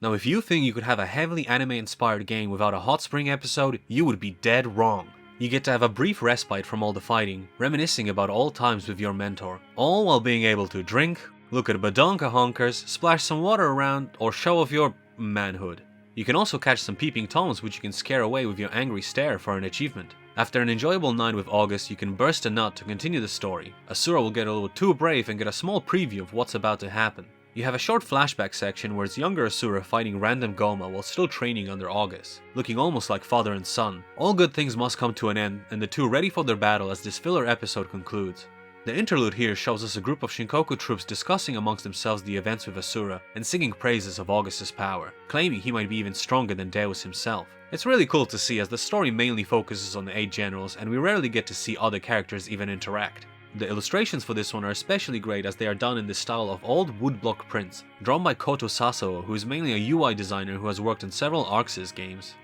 Now if you think you could have a heavily anime-inspired game without a hot spring episode, you would be dead wrong. You get to have a brief respite from all the fighting, reminiscing about old times with your mentor, all while being able to drink, look at badonka honkers, splash some water around, or show off your manhood. You can also catch some peeping toms which you can scare away with your angry stare for an achievement. After an enjoyable night with August, you can burst a nut to continue the story. Asura will get a little too brave and get a small preview of what's about to happen. You have a short flashback section where it's younger Asura fighting random Goma while still training under August, looking almost like father and son. All good things must come to an end, and the two ready for their battle as this filler episode concludes. The interlude here shows us a group of Shinkoku troops discussing amongst themselves the events with Asura and singing praises of August's power, claiming he might be even stronger than Deus himself. It's really cool to see as the story mainly focuses on the 8 generals and we rarely get to see other characters even interact. The illustrations for this one are especially great as they are done in the style of old woodblock prints, drawn by Koto Sasao, who is mainly a UI designer who has worked on several ArcSys games.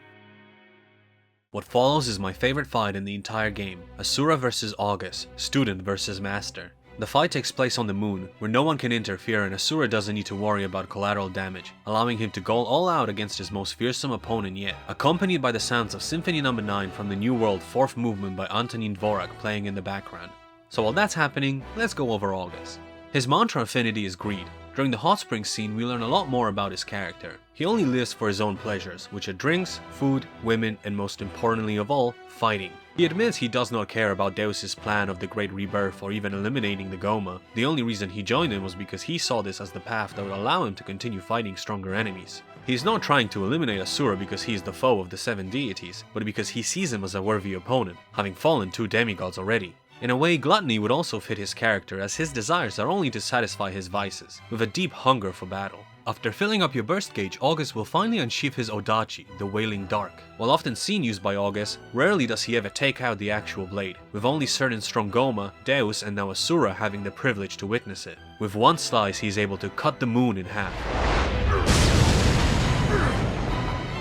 What follows is my favorite fight in the entire game, Asura vs August, student vs master. The fight takes place on the moon, where no one can interfere and Asura doesn't need to worry about collateral damage, allowing him to go all out against his most fearsome opponent yet, accompanied by the sounds of Symphony No. 9 from the New World 4th movement by Antonin Dvorak playing in the background. So while that's happening, let's go over August. His mantra affinity is greed. During the hot spring scene, we learn a lot more about his character. He only lives for his own pleasures, which are drinks, food, women, and most importantly of all, fighting. He admits he does not care about Deus's plan of the Great Rebirth or even eliminating the Goma. The only reason he joined in was because he saw this as the path that would allow him to continue fighting stronger enemies. He is not trying to eliminate Asura because he is the foe of the 7 deities, but because he sees him as a worthy opponent, having fallen 2 demigods already. In a way, gluttony would also fit his character as his desires are only to satisfy his vices, with a deep hunger for battle. After filling up your burst gauge, August will finally unsheath his Odachi, the Wailing Dark. While often seen used by August, rarely does he ever take out the actual blade, with only certain strong Goma, Deus and now Asura having the privilege to witness it. With one slice he is able to cut the moon in half.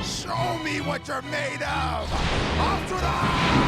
Show me what you're made of! Asura!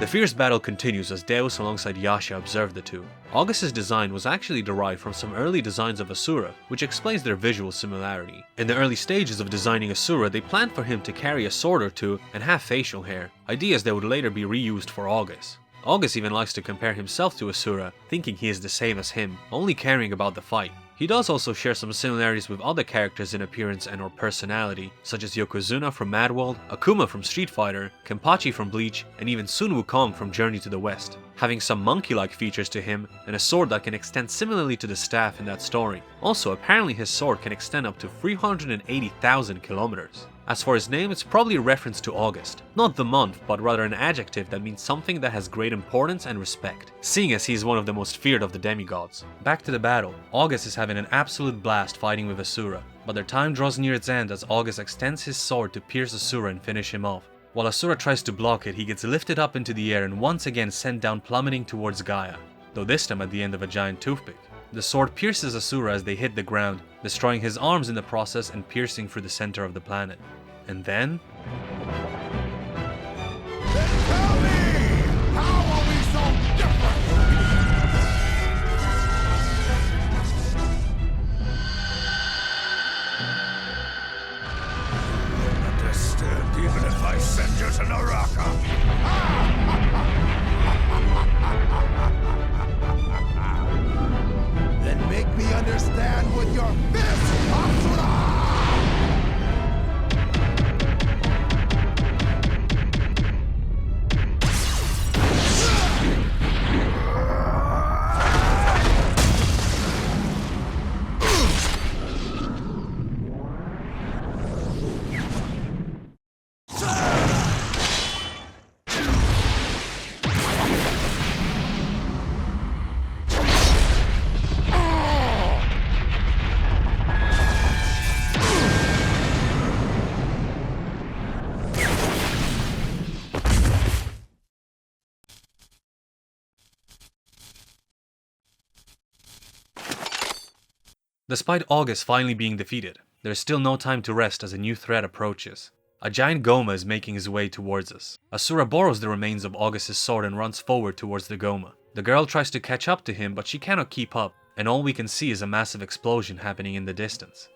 The fierce battle continues as Deus alongside Yasha observe the two. August's design was actually derived from some early designs of Asura, which explains their visual similarity. In the early stages of designing Asura, they planned for him to carry a sword or two and have facial hair, ideas that would later be reused for August. August even likes to compare himself to Asura, thinking he is the same as him, only caring about the fight. He does also share some similarities with other characters in appearance and or personality, such as Yokozuna from Mad World, Akuma from Street Fighter, Kenpachi from Bleach, and even Sun Wukong from Journey to the West, having some monkey-like features to him and a sword that can extend similarly to the staff in that story. Also, apparently his sword can extend up to 380,000 kilometers. As for his name, it's probably a reference to August. Not the month, but rather an adjective that means something that has great importance and respect, seeing as he is one of the most feared of the demigods. Back to the battle. August is having an absolute blast fighting with Asura, but their time draws near its end as August extends his sword to pierce Asura and finish him off. While Asura tries to block it, he gets lifted up into the air and once again sent down plummeting towards Gaia, though this time at the end of a giant toothpick. The sword pierces Asura as they hit the ground, destroying his arms in the process and piercing through the center of the planet. And then... Tell me! How are we so different? You won't understand even if I send you to Naraka. Then make me understand with your fist, Asura! Despite August finally being defeated, there is still no time to rest as a new threat approaches. A giant Goma is making his way towards us. Asura borrows the remains of August's sword and runs forward towards the Goma. The girl tries to catch up to him, but she cannot keep up, and all we can see is a massive explosion happening in the distance.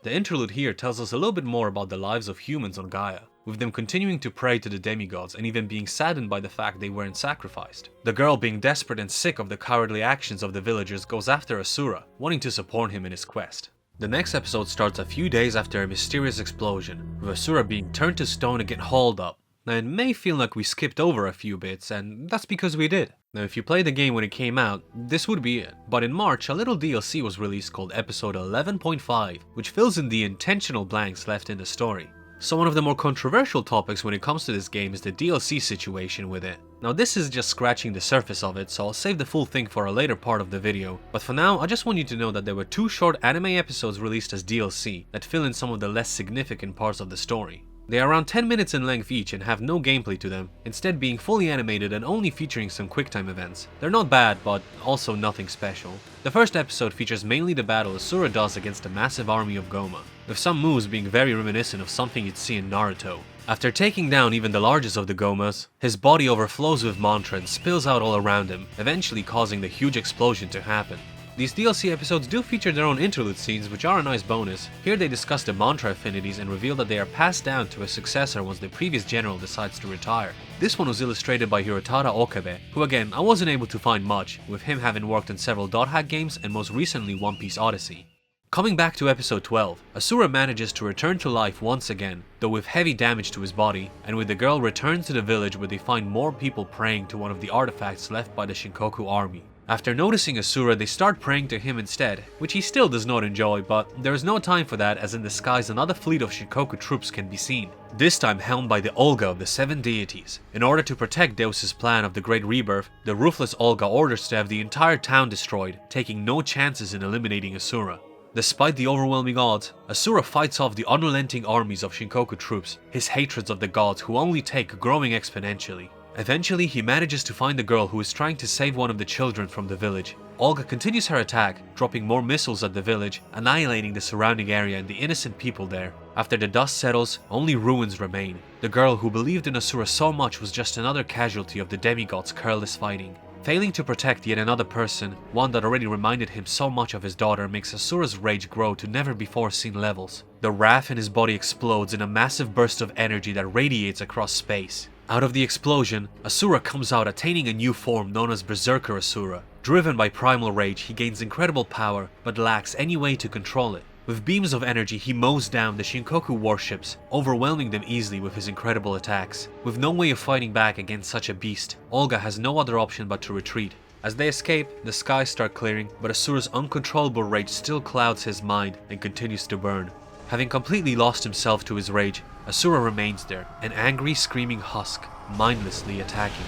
The interlude here tells us a little bit more about the lives of humans on Gaia, with them continuing to pray to the demigods and even being saddened by the fact they weren't sacrificed. The girl, being desperate and sick of the cowardly actions of the villagers, goes after Asura, wanting to support him in his quest. The next episode starts a few days after a mysterious explosion, with Asura being turned to stone and get hauled up. Now it may feel like we skipped over a few bits, and that's because we did. Now if you played the game when it came out, this would be it. But in March, a little DLC was released called episode 11.5, which fills in the intentional blanks left in the story. So one of the more controversial topics when it comes to this game is the DLC situation with it. Now this is just scratching the surface of it, so I'll save the full thing for a later part of the video, but for now I just want you to know that there were 2 short anime episodes released as DLC that fill in some of the less significant parts of the story. They are around 10 minutes in length each and have no gameplay to them, instead being fully animated and only featuring some quicktime events. They're not bad, but also nothing special. The first episode features mainly the battle Asura does against a massive army of Goma, with some moves being very reminiscent of something you'd see in Naruto. After taking down even the largest of the Gomas, his body overflows with mantra and spills out all around him, eventually causing the huge explosion to happen. These DLC episodes do feature their own interlude scenes, which are a nice bonus. Here they discuss the mantra affinities and reveal that they are passed down to a successor once the previous general decides to retire. This one was illustrated by Hirotada Okabe, who again I wasn't able to find much, with him having worked on several dot hack games and most recently One Piece Odyssey. Coming back to episode 12, Asura manages to return to life once again, though with heavy damage to his body, and with the girl returns to the village where they find more people praying to one of the artifacts left by the Shinkoku army. After noticing Asura, they start praying to him instead, which he still does not enjoy, but there is no time for that as in the skies another fleet of Shinkoku troops can be seen, this time helmed by the Olga of the 7 deities. In order to protect Deus's plan of the Great Rebirth, the ruthless Olga orders to have the entire town destroyed, taking no chances in eliminating Asura. Despite the overwhelming odds, Asura fights off the unrelenting armies of Shinkoku troops, his hatreds of the gods who only take growing exponentially. Eventually, he manages to find the girl who is trying to save one of the children from the village. Olga continues her attack, dropping more missiles at the village, annihilating the surrounding area and the innocent people there. After the dust settles, only ruins remain. The girl who believed in Asura so much was just another casualty of the demigods' careless fighting. Failing to protect yet another person, one that already reminded him so much of his daughter, makes Asura's rage grow to never-before-seen levels. The wrath in his body explodes in a massive burst of energy that radiates across space. Out of the explosion, Asura comes out attaining a new form known as Berserker Asura. Driven by primal rage, he gains incredible power, but lacks any way to control it. With beams of energy, he mows down the Shinkoku warships, overwhelming them easily with his incredible attacks. With no way of fighting back against such a beast, Olga has no other option but to retreat. As they escape, the skies start clearing, but Asura's uncontrollable rage still clouds his mind and continues to burn. Having completely lost himself to his rage, Asura remains there, an angry, screaming husk, mindlessly attacking.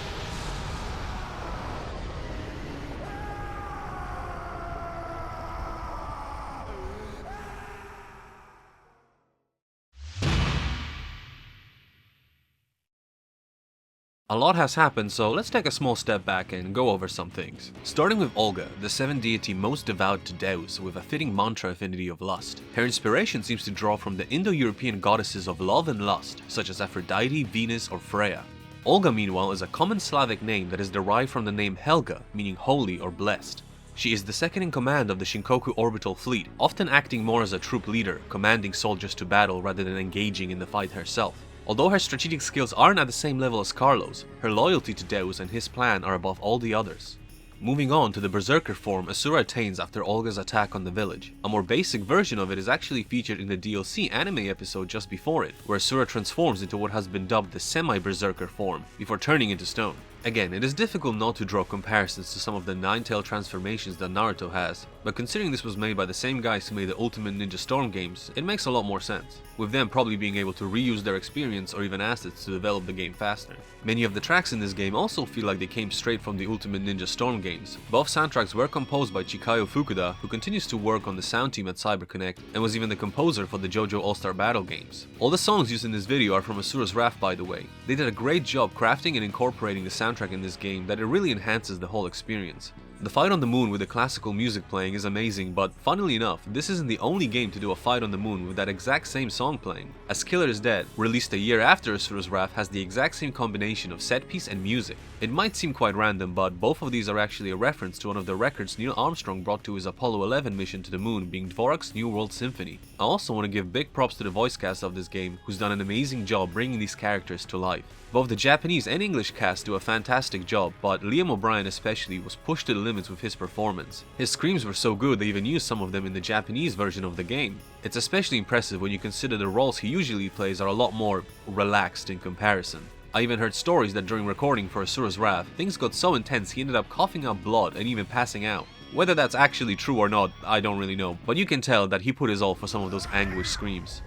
A lot has happened, so let's take a small step back and go over some things. Starting with Olga, the 7th deity most devout to Deus, with a fitting mantra affinity of lust. Her inspiration seems to draw from the Indo-European goddesses of love and lust, such as Aphrodite, Venus, or Freya. Olga, meanwhile, is a common Slavic name that is derived from the name Helga, meaning holy or blessed. She is the second in command of the Shinkoku orbital fleet, often acting more as a troop leader, commanding soldiers to battle rather than engaging in the fight herself. Although her strategic skills aren't at the same level as Carlos, her loyalty to Deus and his plan are above all the others. Moving on to the Berserker form Asura attains after Olga's attack on the village. A more basic version of it is actually featured in the DLC anime episode just before it, where Asura transforms into what has been dubbed the semi-Berserker form, before turning into stone. Again, it is difficult not to draw comparisons to some of the Nine-Tail transformations that Naruto has, but considering this was made by the same guys who made the Ultimate Ninja Storm games, it makes a lot more sense, with them probably being able to reuse their experience or even assets to develop the game faster. Many of the tracks in this game also feel like they came straight from the Ultimate Ninja Storm games. Both soundtracks were composed by Chikayo Fukuda, who continues to work on the sound team at CyberConnect and was even the composer for the JoJo All-Star Battle games. All the songs used in this video are from Asura's Wrath, by the way. They did a great job crafting and incorporating the soundtrack in this game that it really enhances the whole experience. The fight on the moon with the classical music playing is amazing, but funnily enough, this isn't the only game to do a fight on the moon with that exact same song playing, as Killer is Dead, released a year after Asura's Wrath, has the exact same combination of set piece and music. It might seem quite random, but both of these are actually a reference to one of the records Neil Armstrong brought to his Apollo 11 mission to the moon, being Dvorak's New World Symphony. I also want to give big props to the voice cast of this game, who's done an amazing job bringing these characters to life. Both the Japanese and English cast do a fantastic job, but Liam O'Brien especially was pushed to the limits with his performance. His screams were so good they even used some of them in the Japanese version of the game. It's especially impressive when you consider the roles he usually plays are a lot more relaxed in comparison. I even heard stories that during recording for Asura's Wrath, things got so intense he ended up coughing up blood and even passing out. Whether that's actually true or not, I don't really know, but you can tell that he put his all for some of those anguished screams.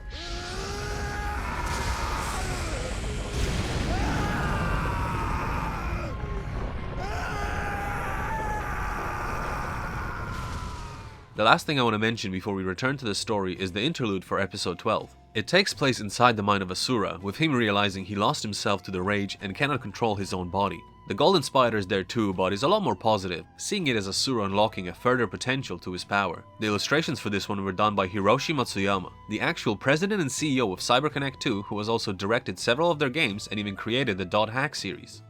The last thing I want to mention before we return to the story is the interlude for episode 12. It takes place inside the mind of Asura, with him realizing he lost himself to the rage and cannot control his own body. The Golden Spider is there too, but is a lot more positive, seeing it as Asura unlocking a further potential to his power. The illustrations for this one were done by Hiroshi Matsuyama, the actual president and CEO of CyberConnect 2, who has also directed several of their games and even created the Dot Hack series.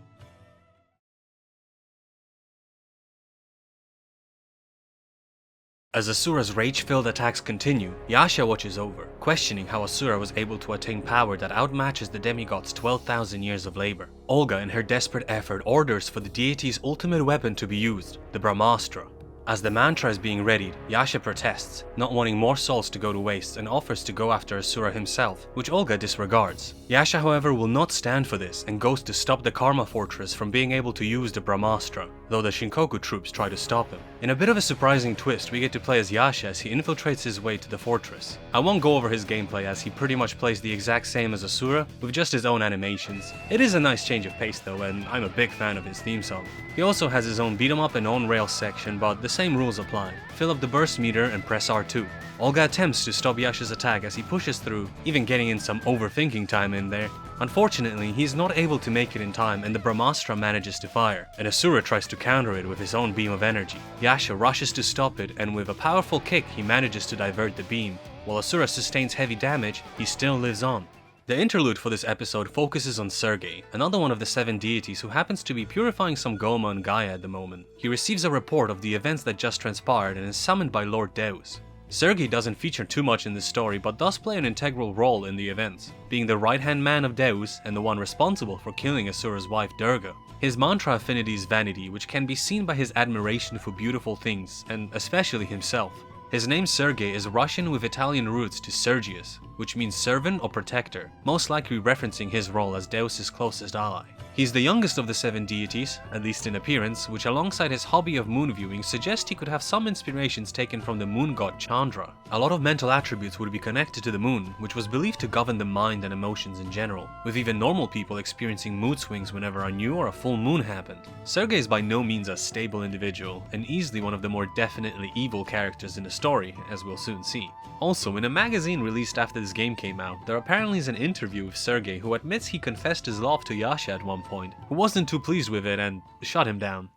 As Asura's rage-filled attacks continue, Yasha watches over, questioning how Asura was able to attain power that outmatches the demigod's 12,000 years of labor. Olga, in her desperate effort, orders for the deity's ultimate weapon to be used, the Brahmastra. As the mantra is being readied, Yasha protests, not wanting more souls to go to waste, and offers to go after Asura himself, which Olga disregards. Yasha, however, will not stand for this and goes to stop the Karma Fortress from being able to use the Brahmastra, though the Shinkoku troops try to stop him. In a bit of a surprising twist, we get to play as Yasha as he infiltrates his way to the fortress. I won't go over his gameplay as he pretty much plays the exact same as Asura, with just his own animations. It is a nice change of pace though, and I'm a big fan of his theme song. He also has his own beat 'em up and on rails section, but the same rules apply. Fill up the burst meter and press R2. Olga attempts to stop Yasha's attack as he pushes through, even getting in some overthinking time in there. Unfortunately, he's not able to make it in time and the Brahmastra manages to fire, and Asura tries to counter it with his own beam of energy. Yasha rushes to stop it, and with a powerful kick he manages to divert the beam. While Asura sustains heavy damage, he still lives on. The interlude for this episode focuses on Sergei, another one of the 7 deities who happens to be purifying some Goma and Gaia at the moment. He receives a report of the events that just transpired and is summoned by Lord Deus. Sergei doesn't feature too much in this story, but does play an integral role in the events, being the right-hand man of Deus and the one responsible for killing Asura's wife Durga. His mantra affinity is vanity, which can be seen by his admiration for beautiful things, and especially himself. His name Sergei is Russian with Italian roots to Sergius, which means servant or protector, most likely referencing his role as Deus's closest ally. He's the youngest of the 7 deities, at least in appearance, which alongside his hobby of moon viewing suggests he could have some inspirations taken from the moon god Chandra. A lot of mental attributes would be connected to the moon, which was believed to govern the mind and emotions in general, with even normal people experiencing mood swings whenever a new or a full moon happened. Sergei is by no means a stable individual, and easily one of the more definitely evil characters in the story, as we'll soon see. Also, in a magazine released after this game came out, there apparently is an interview with Sergei who admits he confessed his love to Yasha at one point, who wasn't too pleased with it and shut him down.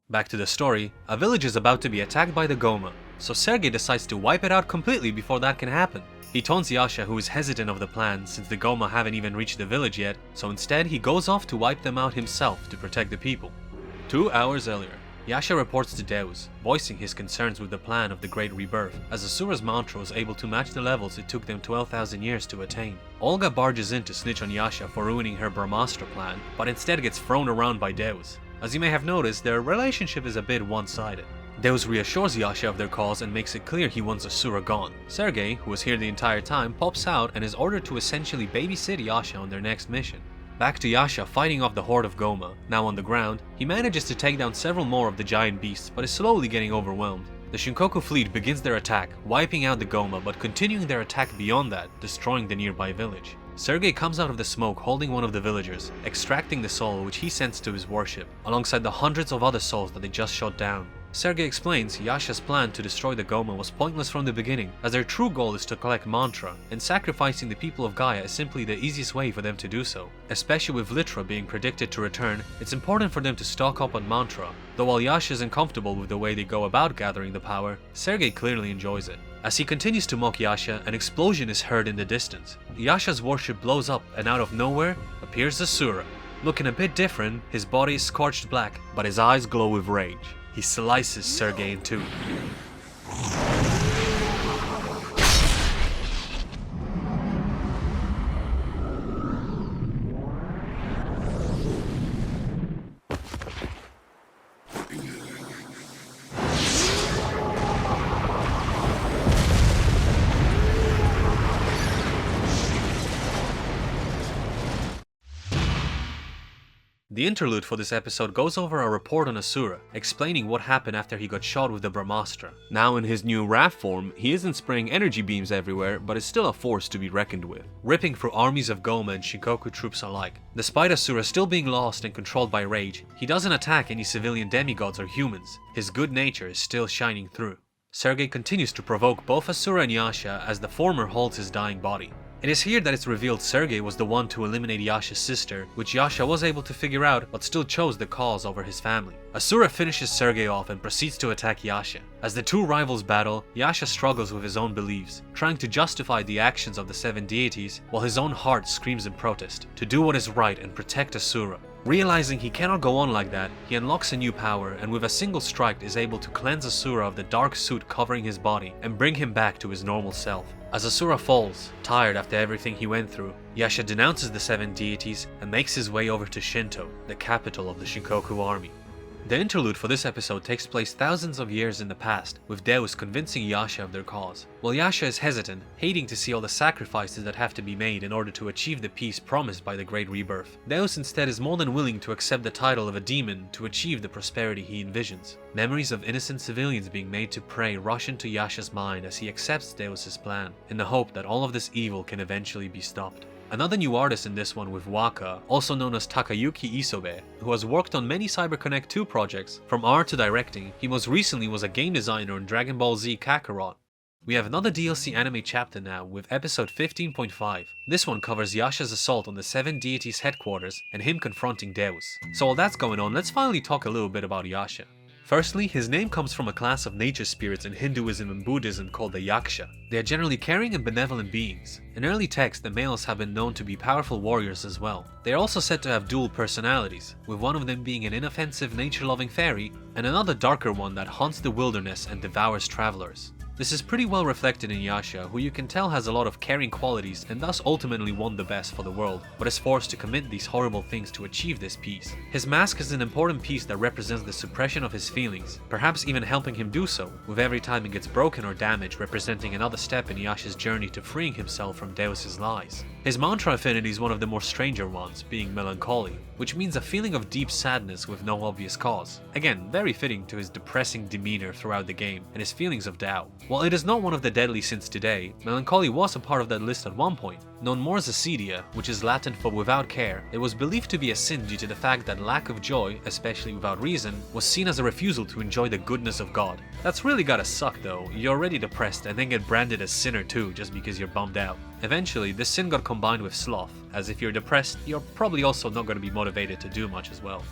Back to the story, a village is about to be attacked by the Goma, so Sergei decides to wipe it out completely before that can happen. He taunts Yasha, who is hesitant of the plan since the Goma haven't even reached the village yet, so instead he goes off to wipe them out himself to protect the people. 2 hours earlier, Yasha reports to Deus, voicing his concerns with the plan of the Great Rebirth, as Asura's mantra was able to match the levels it took them 12,000 years to attain. Olga barges in to snitch on Yasha for ruining her Brahmastra plan, but instead gets thrown around by Deus. As you may have noticed, their relationship is a bit one-sided. Deus reassures Yasha of their cause and makes it clear he wants Asura gone. Sergei, who was here the entire time, pops out and is ordered to essentially babysit Yasha on their next mission. Back to Yasha fighting off the horde of Goma. Now on the ground, he manages to take down several more of the giant beasts, but is slowly getting overwhelmed. The Shinkoku fleet begins their attack, wiping out the Goma, but continuing their attack beyond that, destroying the nearby village. Sergei comes out of the smoke holding one of the villagers, extracting the soul which he sends to his worship, alongside the hundreds of other souls that they just shot down. Sergei explains Yasha's plan to destroy the Goma was pointless from the beginning, as their true goal is to collect mantra, and sacrificing the people of Gaia is simply the easiest way for them to do so. Especially with Litra being predicted to return, it's important for them to stock up on mantra, though while Yasha is uncomfortable with the way they go about gathering the power, Sergei clearly enjoys it. As he continues to mock Yasha, an explosion is heard in the distance. Yasha's worship blows up, and out of nowhere appears Asura. Looking a bit different, his body is scorched black, but his eyes glow with rage. He slices Sergei in two. The interlude for this episode goes over a report on Asura, explaining what happened after he got shot with the Brahmastra. Now in his new Wrath form, he isn't spraying energy beams everywhere, but is still a force to be reckoned with, ripping through armies of Goma and Shinkoku troops alike. Despite Asura still being lost and controlled by rage, he doesn't attack any civilian demigods or humans. His good nature is still shining through. Sergei continues to provoke both Asura and Yasha as the former holds his dying body. It is here that it's revealed Sergei was the one to eliminate Yasha's sister, which Yasha was able to figure out but still chose the cause over his family. Asura finishes Sergei off and proceeds to attack Yasha. As the two rivals battle, Yasha struggles with his own beliefs, trying to justify the actions of the 7 deities, while his own heart screams in protest, to do what is right and protect Asura. Realizing he cannot go on like that, he unlocks a new power and with a single strike is able to cleanse Asura of the dark suit covering his body and bring him back to his normal self. As Asura falls, tired after everything he went through, Yasha denounces the 7 deities and makes his way over to Shinto, the capital of the Shinkoku army. The interlude for this episode takes place thousands of years in the past, with Deus convincing Yasha of their cause. While Yasha is hesitant, hating to see all the sacrifices that have to be made in order to achieve the peace promised by the Great Rebirth, Deus instead is more than willing to accept the title of a demon to achieve the prosperity he envisions. Memories of innocent civilians being made to pray rush into Yasha's mind as he accepts Deus's plan, in the hope that all of this evil can eventually be stopped. Another new artist in this one with Waka, also known as Takayuki Isobe, who has worked on many CyberConnect 2 projects, from art to directing. He most recently was a game designer in Dragon Ball Z Kakarot. We have another DLC anime chapter now with episode 15.5. This one covers Yasha's assault on the 7 deities headquarters and him confronting Deus. So while that's going on, let's finally talk a little bit about Yasha. Firstly, his name comes from a class of nature spirits in Hinduism and Buddhism called the Yaksha. They are generally caring and benevolent beings. In early texts, the males have been known to be powerful warriors as well. They are also said to have dual personalities, with one of them being an inoffensive nature-loving fairy, and another darker one that haunts the wilderness and devours travelers. This is pretty well reflected in Yasha, who you can tell has a lot of caring qualities and thus ultimately want the best for the world, but is forced to commit these horrible things to achieve this peace. His mask is an important piece that represents the suppression of his feelings, perhaps even helping him do so, with every time it gets broken or damaged representing another step in Yasha's journey to freeing himself from Deus's lies. His mantra affinity is one of the more stranger ones, being melancholy, which means a feeling of deep sadness with no obvious cause. Again, very fitting to his depressing demeanor throughout the game and his feelings of doubt. While it is not one of the deadly sins today, melancholy was a part of that list at one point. Known more as acedia, which is Latin for without care, it was believed to be a sin due to the fact that lack of joy, especially without reason, was seen as a refusal to enjoy the goodness of God. That's really gotta suck though, you're already depressed and then get branded as sinner too just because you're bummed out. Eventually, this sin got combined with sloth, as if you're depressed, you're probably also not going to be motivated to do much as well.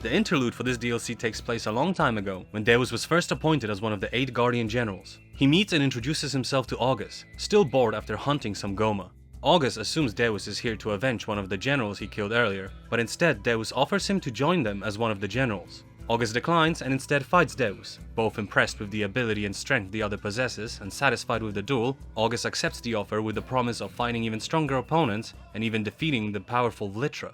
The interlude for this DLC takes place a long time ago, when Deus was first appointed as one of the 8 Guardian Generals. He meets and introduces himself to August, still bored after hunting some Goma. August assumes Deus is here to avenge one of the generals he killed earlier, but instead Deus offers him to join them as one of the generals. August declines and instead fights Deus. Both impressed with the ability and strength the other possesses and satisfied with the duel, August accepts the offer with the promise of fighting even stronger opponents and even defeating the powerful Vlitra.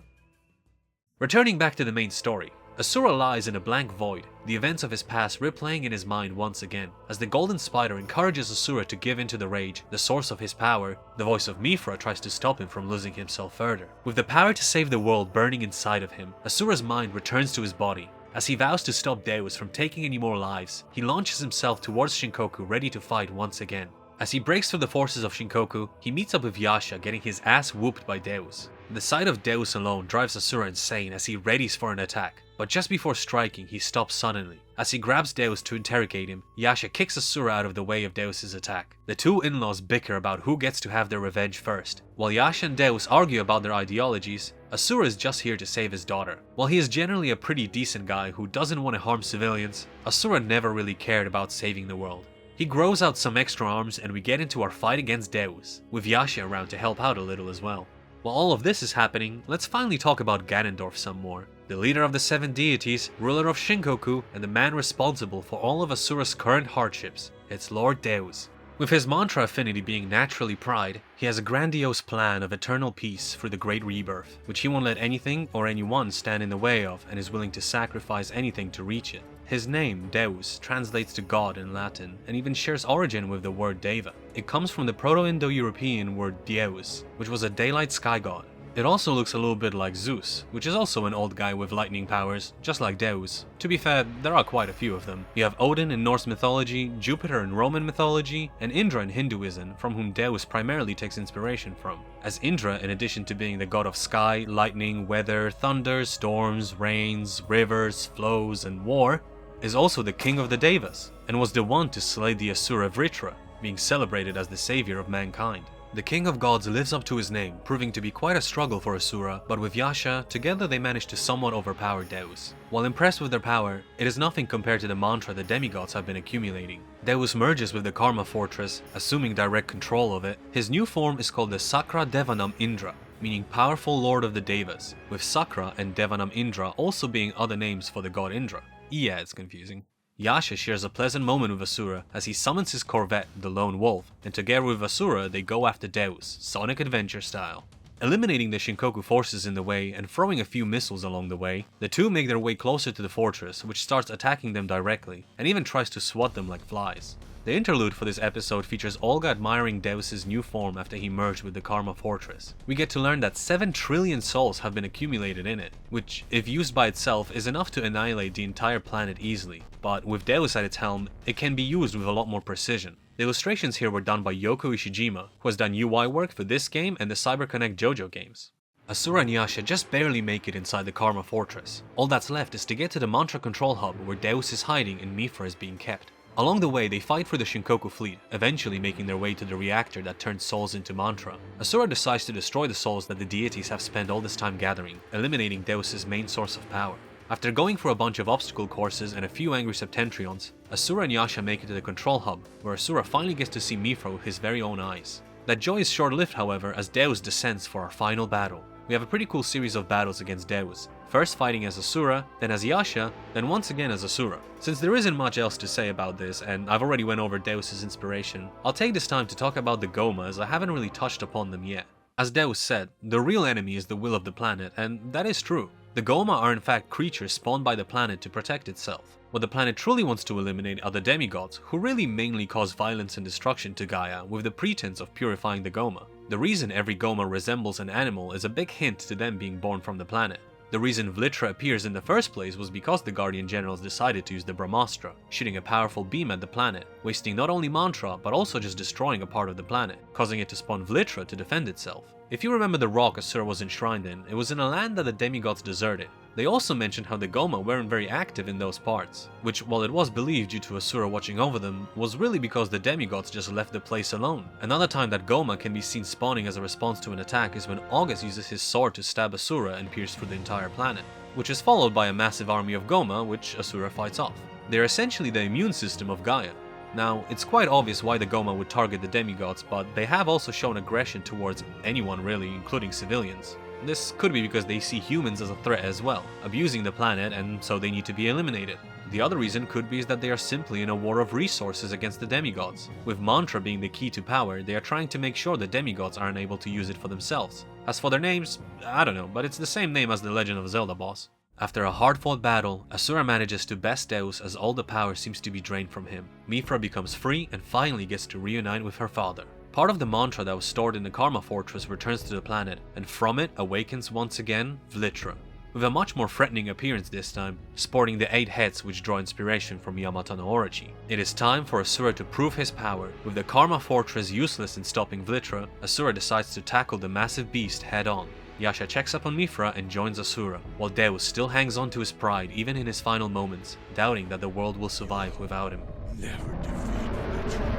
Returning back to the main story, Asura lies in a blank void, the events of his past replaying in his mind once again. As the Golden Spider encourages Asura to give in to the rage, the source of his power, the voice of Mithra tries to stop him from losing himself further. With the power to save the world burning inside of him, Asura's mind returns to his body. As he vows to stop Deus from taking any more lives, he launches himself towards Shinkoku ready to fight once again. As he breaks through the forces of Shinkoku, he meets up with Yasha getting his ass whooped by Deus. The sight of Deus alone drives Asura insane as he readies for an attack, but just before striking he stops suddenly. As he grabs Deus to interrogate him, Yasha kicks Asura out of the way of Deus's attack. The two in-laws bicker about who gets to have their revenge first. While Yasha and Deus argue about their ideologies, Asura is just here to save his daughter. While he is generally a pretty decent guy who doesn't want to harm civilians, Asura never really cared about saving the world. He grows out some extra arms and we get into our fight against Deus, with Yasha around to help out a little as well. While all of this is happening, let's finally talk about Ganondorf some more. The leader of the 7 deities, ruler of Shinkoku, and the man responsible for all of Asura's current hardships. It's Lord Deus. With his mantra affinity being naturally pride, he has a grandiose plan of eternal peace through the Great Rebirth, which he won't let anything or anyone stand in the way of and is willing to sacrifice anything to reach it. His name, Deus, translates to God in Latin and even shares origin with the word Deva. It comes from the Proto-Indo-European word Dieus, which was a daylight sky god. It also looks a little bit like Zeus, which is also an old guy with lightning powers, just like Deus. To be fair, there are quite a few of them. You have Odin in Norse mythology, Jupiter in Roman mythology, and Indra in Hinduism, from whom Deus primarily takes inspiration from. As Indra, in addition to being the god of sky, lightning, weather, thunder, storms, rains, rivers, flows, and war, is also the king of the Devas, and was the one to slay the Asura Vritra, being celebrated as the savior of mankind. The King of Gods lives up to his name, proving to be quite a struggle for Asura, but with Yasha, together they manage to somewhat overpower Deus. While impressed with their power, it is nothing compared to the mantra the demigods have been accumulating. Deus merges with the Karma Fortress, assuming direct control of it. His new form is called the Sakra Devanam Indra, meaning powerful lord of the Devas, with Sakra and Devanam Indra also being other names for the god Indra. Yeah, it's confusing. Yasha shares a pleasant moment with Asura as he summons his corvette, the Lone Wolf, and together with Asura they go after Deus, Sonic Adventure style. Eliminating the Shinkoku forces in the way and throwing a few missiles along the way, the two make their way closer to the fortress, which starts attacking them directly, and even tries to swat them like flies. The interlude for this episode features Olga admiring Deus's new form after he merged with the Karma Fortress. We get to learn that 7 trillion souls have been accumulated in it, which, if used by itself, is enough to annihilate the entire planet easily, but with Deus at its helm, it can be used with a lot more precision. The illustrations here were done by Yoko Ishijima, who has done UI work for this game and the CyberConnect JoJo games. Asura and Yasha just barely make it inside the Karma Fortress. All that's left is to get to the Mantra Control Hub where Deus is hiding and Mithra is being kept. Along the way, they fight for the Shinkoku fleet, eventually making their way to the reactor that turns souls into mantra. Asura decides to destroy the souls that the deities have spent all this time gathering, eliminating Deus's main source of power. After going through a bunch of obstacle courses and a few angry Septentrions, Asura and Yasha make it to the control hub, where Asura finally gets to see Mithra with his very own eyes. That joy is short-lived, however, as Deus descends for our final battle. we have a pretty cool series of battles against Deus, first fighting as Asura, then as Yasha, then once again as Asura. Since there isn't much else to say about this, and I've already went over Deus's inspiration, I'll take this time to talk about the Goma as I haven't really touched upon them yet. As Deus said, the real enemy is the will of the planet, and that is true. The Goma are in fact creatures spawned by the planet to protect itself. What the planet truly wants to eliminate are the demigods, who really mainly cause violence and destruction to Gaia with the pretense of purifying the Goma. The reason every Goma resembles an animal is a big hint to them being born from the planet. The reason Vlitra appears in the first place was because the Guardian Generals decided to use the Brahmastra, shooting a powerful beam at the planet, wasting not only mantra but also just destroying a part of the planet, causing it to spawn Vlitra to defend itself. If you remember the rock Asura was enshrined in, it was in a land that the demigods deserted. They also mentioned how the Goma weren't very active in those parts, which, while it was believed due to Asura watching over them, was really because the demigods just left the place alone. Another time that Goma can be seen spawning as a response to an attack is when August uses his sword to stab Asura and pierce through the entire planet, which is followed by a massive army of Goma, which Asura fights off. They're essentially the immune system of Gaia. Now, it's quite obvious why the Goma would target the demigods, but they have also shown aggression towards anyone really, including civilians. This could be because they see humans as a threat as well, abusing the planet, and so they need to be eliminated. The other reason could be is that they are simply in a war of resources against the demigods. With mantra being the key to power, they are trying to make sure the demigods aren't able to use it for themselves. As for their names, I don't know, but it's the same name as the Legend of Zelda boss. After a hard-fought battle, Asura manages to best Deus as all the power seems to be drained from him. Mythra becomes free and finally gets to reunite with her father. Part of the mantra that was stored in the Karma Fortress returns to the planet, and from it awakens once again Vlitra, with a much more threatening appearance this time, sporting the 8 heads which draw inspiration from Yamato no Orochi. It is time for Asura to prove his power. With the Karma Fortress useless in stopping Vlitra, Asura decides to tackle the massive beast head on. Yasha checks up on Mythra and joins Asura, while Deus still hangs on to his pride even in his final moments, doubting that the world will survive without him. Never defeat Vlitra.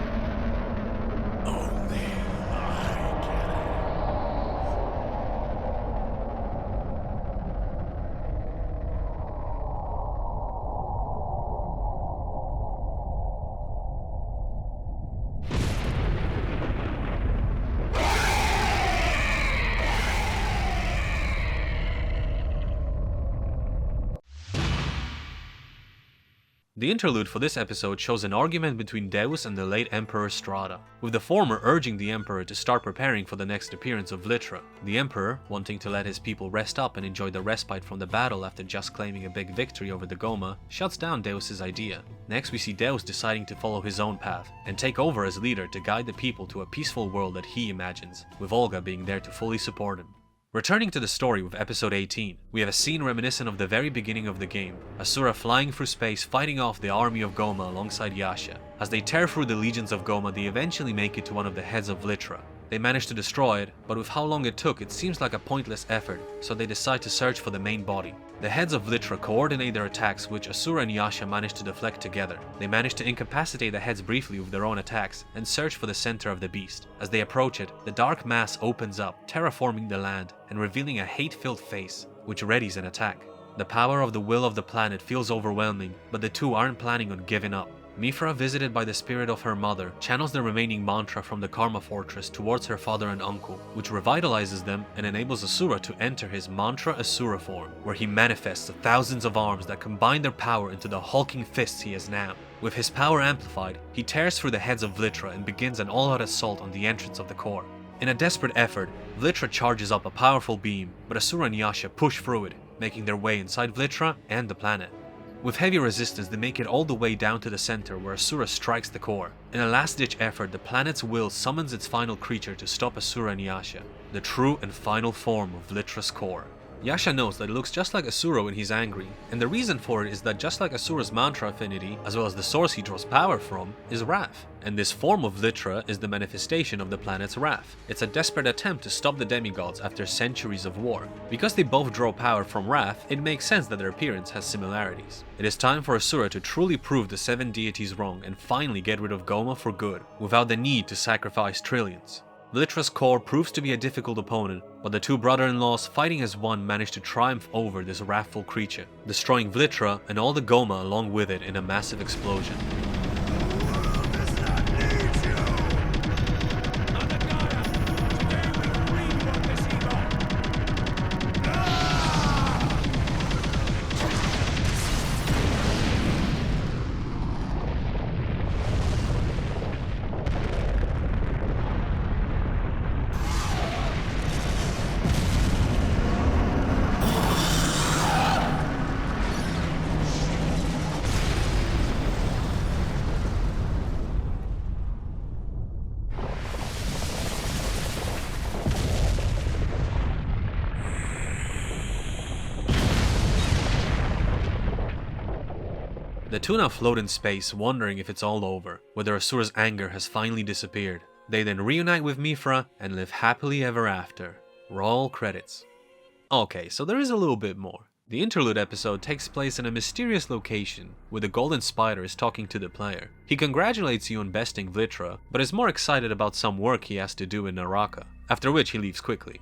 Only I can. The interlude for this episode shows an argument between Deus and the late Emperor Strada, with the former urging the Emperor to start preparing for the next appearance of Vlitra. The Emperor, wanting to let his people rest up and enjoy the respite from the battle after just claiming a big victory over the Goma, shuts down Deus's idea. Next we see Deus deciding to follow his own path, and take over as leader to guide the people to a peaceful world that he imagines, with Olga being there to fully support him. Returning to the story with episode 18, we have a scene reminiscent of the very beginning of the game, Asura flying through space fighting off the army of Goma alongside Yasha. As they tear through the legions of Goma, they eventually make it to one of the heads of Vlitra. They manage to destroy it, but with how long it took, it seems like a pointless effort, so they decide to search for the main body. The heads of Vlitra coordinate their attacks, which Asura and Yasha manage to deflect together. They manage to incapacitate the heads briefly with their own attacks, and search for the center of the beast. As they approach it, the dark mass opens up, terraforming the land, and revealing a hate-filled face, which readies an attack. The power of the will of the planet feels overwhelming, but the two aren't planning on giving up. Mythra, visited by the spirit of her mother, channels the remaining mantra from the Karma Fortress towards her father and uncle, which revitalizes them and enables Asura to enter his Mantra Asura form, where he manifests thousands of arms that combine their power into the hulking fists he has now. With his power amplified, he tears through the heads of Vlitra and begins an all-out assault on the entrance of the core. In a desperate effort, Vlitra charges up a powerful beam, but Asura and Yasha push through it, making their way inside Vlitra and the planet. With heavy resistance, they make it all the way down to the center where Asura strikes the core. In a last-ditch effort, the planet's will summons its final creature to stop Asura and Yasha, the true and final form of Vlitra's core. Yasha knows that it looks just like Asura when he's angry, and the reason for it is that just like Asura's mantra affinity, as well as the source he draws power from, is wrath. And this form of Vlitra is the manifestation of the planet's wrath. It's a desperate attempt to stop the demigods after centuries of war. Because they both draw power from wrath, it makes sense that their appearance has similarities. It is time for Asura to truly prove the 7 deities wrong and finally get rid of Goma for good, without the need to sacrifice trillions. Vlitra's core proves to be a difficult opponent, but the two brother-in-laws fighting as one manage to triumph over this wrathful creature, destroying Vlitra and all the Goma along with it in a massive explosion. The two now float in space, wondering if it's all over, whether Asura's anger has finally disappeared. They then reunite with Mithra and live happily ever after. Roll credits. Okay, so there is a little bit more. The interlude episode takes place in a mysterious location, where the Golden Spider is talking to the player. He congratulates you on besting Vlitra, but is more excited about some work he has to do in Naraka, after which he leaves quickly.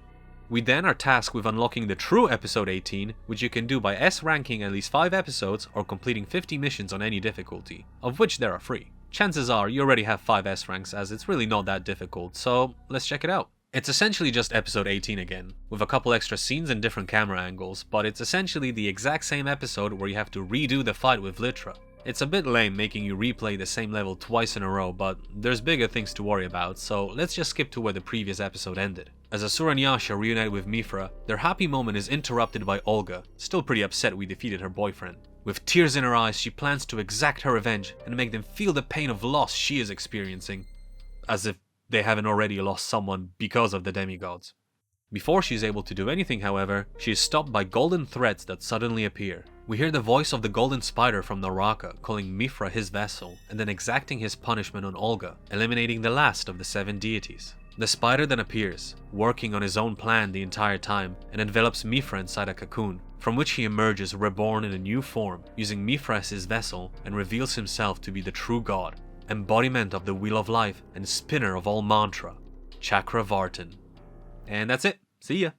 We then are tasked with unlocking the true episode 18, which you can do by S-ranking at least 5 episodes or completing 50 missions on any difficulty, of which there are 3. Chances are you already have 5 S-ranks, as it's really not that difficult, so let's check it out. It's essentially just episode 18 again, with a couple extra scenes and different camera angles, but it's essentially the exact same episode where you have to redo the fight with Vlitra. It's a bit lame making you replay the same level twice in a row, but there's bigger things to worry about, so let's just skip to where the previous episode ended. As Asura and Yasha reunite with Mithra, their happy moment is interrupted by Olga, still pretty upset we defeated her boyfriend. With tears in her eyes, she plans to exact her revenge and make them feel the pain of loss she is experiencing. As if they haven't already lost someone because of the demigods. Before she is able to do anything, however, she is stopped by golden threads that suddenly appear. We hear the voice of the Golden Spider from Naraka calling Mithra his vessel and then exacting his punishment on Olga, eliminating the last of the 7 deities. The spider then appears, working on his own plan the entire time, and envelops Mithra inside a cocoon, from which he emerges reborn in a new form, using Mithra as his vessel, and reveals himself to be the true god, embodiment of the Wheel of Life and spinner of all mantra, Chakravartin. And that's it. See ya.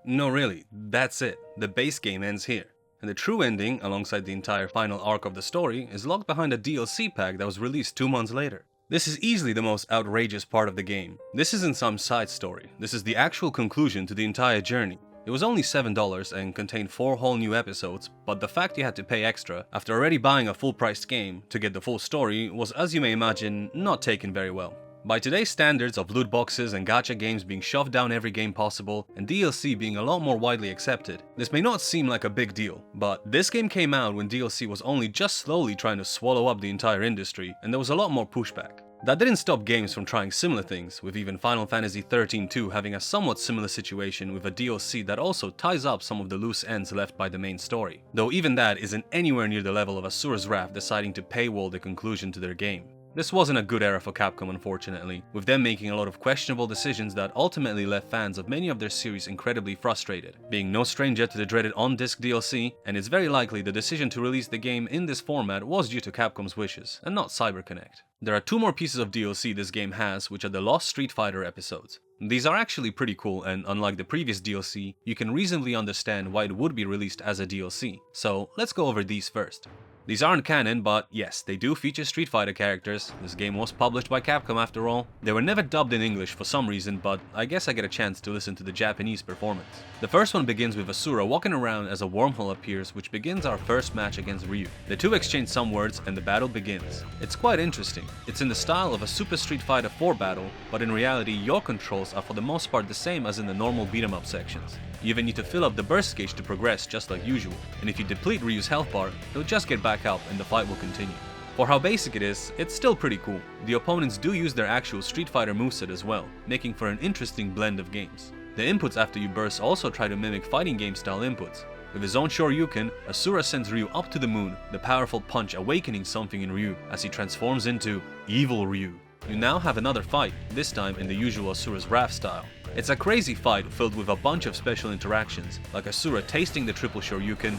No, really, that's it. The base game ends here. And the true ending, alongside the entire final arc of the story, is locked behind a DLC pack that was released 2 months later. This is easily the most outrageous part of the game. This isn't some side story. This is the actual conclusion to the entire journey. It was only $7 and contained 4 whole new episodes, but the fact you had to pay extra after already buying a full-priced game to get the full story was, as you may imagine, not taken very well. By today's standards of loot boxes and gacha games being shoved down every game possible and DLC being a lot more widely accepted, this may not seem like a big deal, but this game came out when DLC was only just slowly trying to swallow up the entire industry, and there was a lot more pushback. That didn't stop games from trying similar things, with even Final Fantasy XIII-2 having a somewhat similar situation with a DLC that also ties up some of the loose ends left by the main story, though even that isn't anywhere near the level of Asura's Wrath deciding to paywall the conclusion to their game. This wasn't a good era for Capcom, unfortunately, with them making a lot of questionable decisions that ultimately left fans of many of their series incredibly frustrated, being no stranger to the dreaded on-disc DLC, and it's very likely the decision to release the game in this format was due to Capcom's wishes, and not CyberConnect. There are 2 more pieces of DLC this game has, which are the Lost Street Fighter episodes. These are actually pretty cool, and unlike the previous DLC, you can reasonably understand why it would be released as a DLC, so let's go over these first. These aren't canon, but yes, they do feature Street Fighter characters. This game was published by Capcom after all. They were never dubbed in English for some reason, but I guess I get a chance to listen to the Japanese performance. The first one begins with Asura walking around as a wormhole appears, which begins our first match against Ryu. The two exchange some words and the battle begins. It's quite interesting. It's in the style of a Super Street Fighter 4 battle, but in reality your controls are for the most part the same as in the normal beat-em-up sections. You even need to fill up the burst gauge to progress just like usual, and if you deplete Ryu's health bar, he'll just get back up and the fight will continue. For how basic it is, it's still pretty cool. The opponents do use their actual Street Fighter moveset as well, making for an interesting blend of games. The inputs after you burst also try to mimic fighting game style inputs. With his own Shoryuken, Asura sends Ryu up to the moon, the powerful punch awakening something in Ryu as he transforms into Evil Ryu. You now have another fight, this time in the usual Asura's Wrath style. It's a crazy fight filled with a bunch of special interactions, like Asura tasting the triple Shoryuken,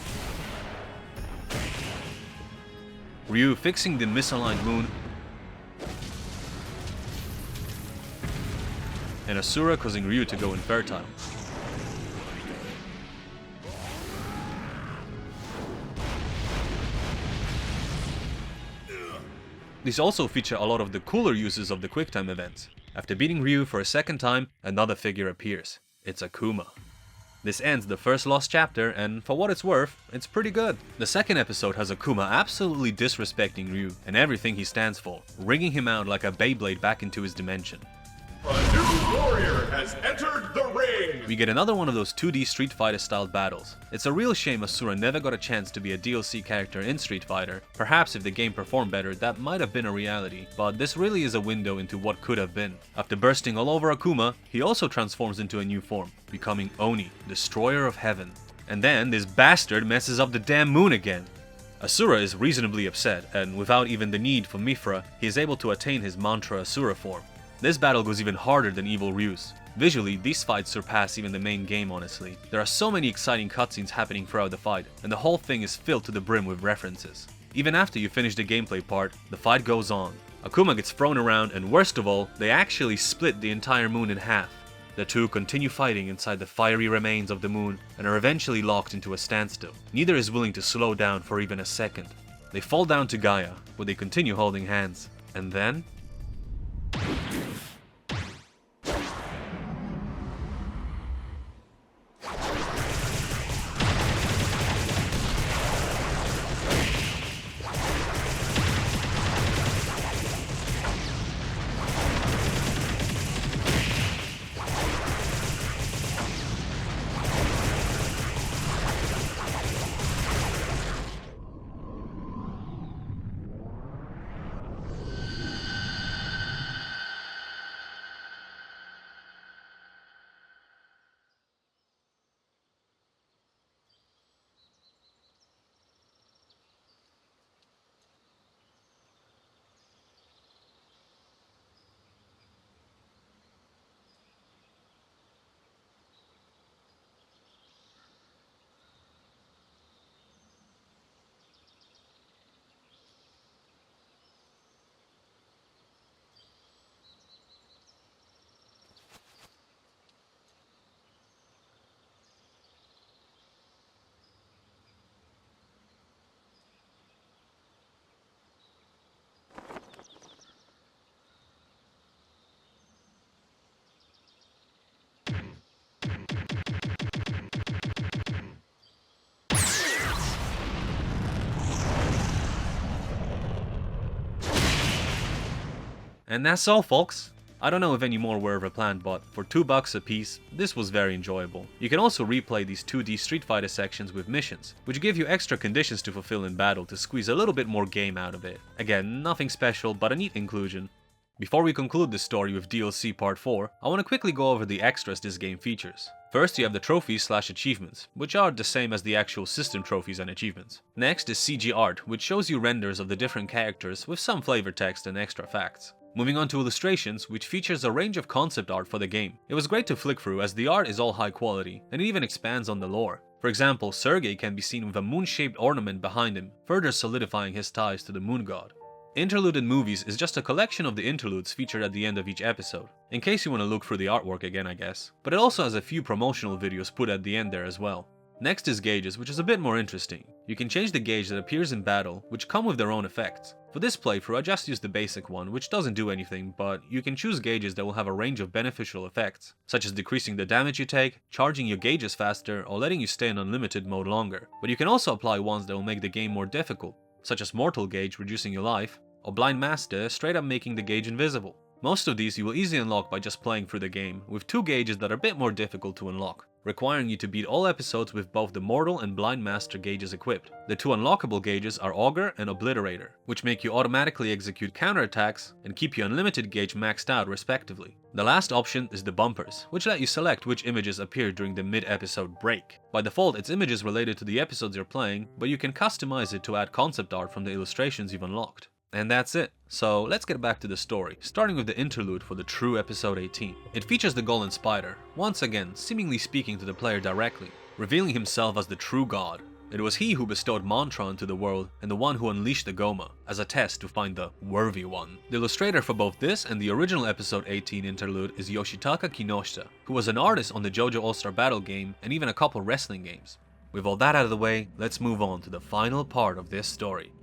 Ryu fixing the misaligned moon, and Asura causing Ryu to go infertile. These also feature a lot of the cooler uses of the QuickTime events. After beating Ryu for a second time, another figure appears. It's Akuma. This ends the first lost chapter, and for what it's worth, it's pretty good. The second episode has Akuma absolutely disrespecting Ryu and everything he stands for, wringing him out like a Beyblade back into his dimension. A new warrior has entered the ring! We get another one of those 2D Street Fighter styled battles. It's a real shame Asura never got a chance to be a DLC character in Street Fighter. Perhaps if the game performed better, that might have been a reality, but this really is a window into what could have been. After bursting all over Akuma, he also transforms into a new form, becoming Oni, Destroyer of Heaven. And then this bastard messes up the damn moon again. Asura is reasonably upset, and without even the need for Mithra, he is able to attain his mantra Asura form. This battle goes even harder than Evil Ryu's. Visually, these fights surpass even the main game honestly. There are so many exciting cutscenes happening throughout the fight, and the whole thing is filled to the brim with references. Even after you finish the gameplay part, the fight goes on. Akuma gets thrown around, and worst of all, they actually split the entire moon in half. The two continue fighting inside the fiery remains of the moon and are eventually locked into a standstill. Neither is willing to slow down for even a second. They fall down to Gaia, where they continue holding hands. And then... And that's all, folks. I don't know if any more were ever planned, but for $2 a piece, this was very enjoyable. You can also replay these 2D Street Fighter sections with missions, which give you extra conditions to fulfill in battle to squeeze a little bit more game out of it. Again, nothing special, but a neat inclusion. Before we conclude this story with DLC Part 4, I want to quickly go over the extras this game features. First, you have the trophies/achievements, which are the same as the actual system trophies and achievements. Next is CG art, which shows you renders of the different characters with some flavor text and extra facts. Moving on to illustrations, which features a range of concept art for the game. It was great to flick through as the art is all high quality, and it even expands on the lore. For example, Sergei can be seen with a moon-shaped ornament behind him, further solidifying his ties to the moon god. Interluded Movies is just a collection of the interludes featured at the end of each episode, in case you want to look through the artwork again I guess, but it also has a few promotional videos put at the end there as well. Next is gauges, which is a bit more interesting. You can change the gauge that appears in battle, which come with their own effects. For this playthrough I just used the basic one, which doesn't do anything, but you can choose gauges that will have a range of beneficial effects, such as decreasing the damage you take, charging your gauges faster, or letting you stay in unlimited mode longer. But you can also apply ones that will make the game more difficult, such as Mortal Gauge reducing your life, or Blind Master straight up making the gauge invisible. Most of these you will easily unlock by just playing through the game, with two gauges that are a bit more difficult to unlock, requiring you to beat all episodes with both the Mortal and Blind Master gauges equipped. The two unlockable gauges are Augur and Obliterator, which make you automatically execute counterattacks and keep your unlimited gauge maxed out respectively. The last option is the bumpers, which let you select which images appear during the mid-episode break. By default it's images related to the episodes you're playing, but you can customize it to add concept art from the illustrations you've unlocked. And that's it. So let's get back to the story, starting with the interlude for the true episode 18. It features the Golden Spider, once again seemingly speaking to the player directly, revealing himself as the true god. It was he who bestowed mantra into the world and the one who unleashed the Goma, as a test to find the worthy one. The illustrator for both this and the original episode 18 interlude is Yoshitaka Kinoshita, who was an artist on the JoJo All-Star Battle game and even a couple wrestling games. With all that out of the way, let's move on to the final part of this story.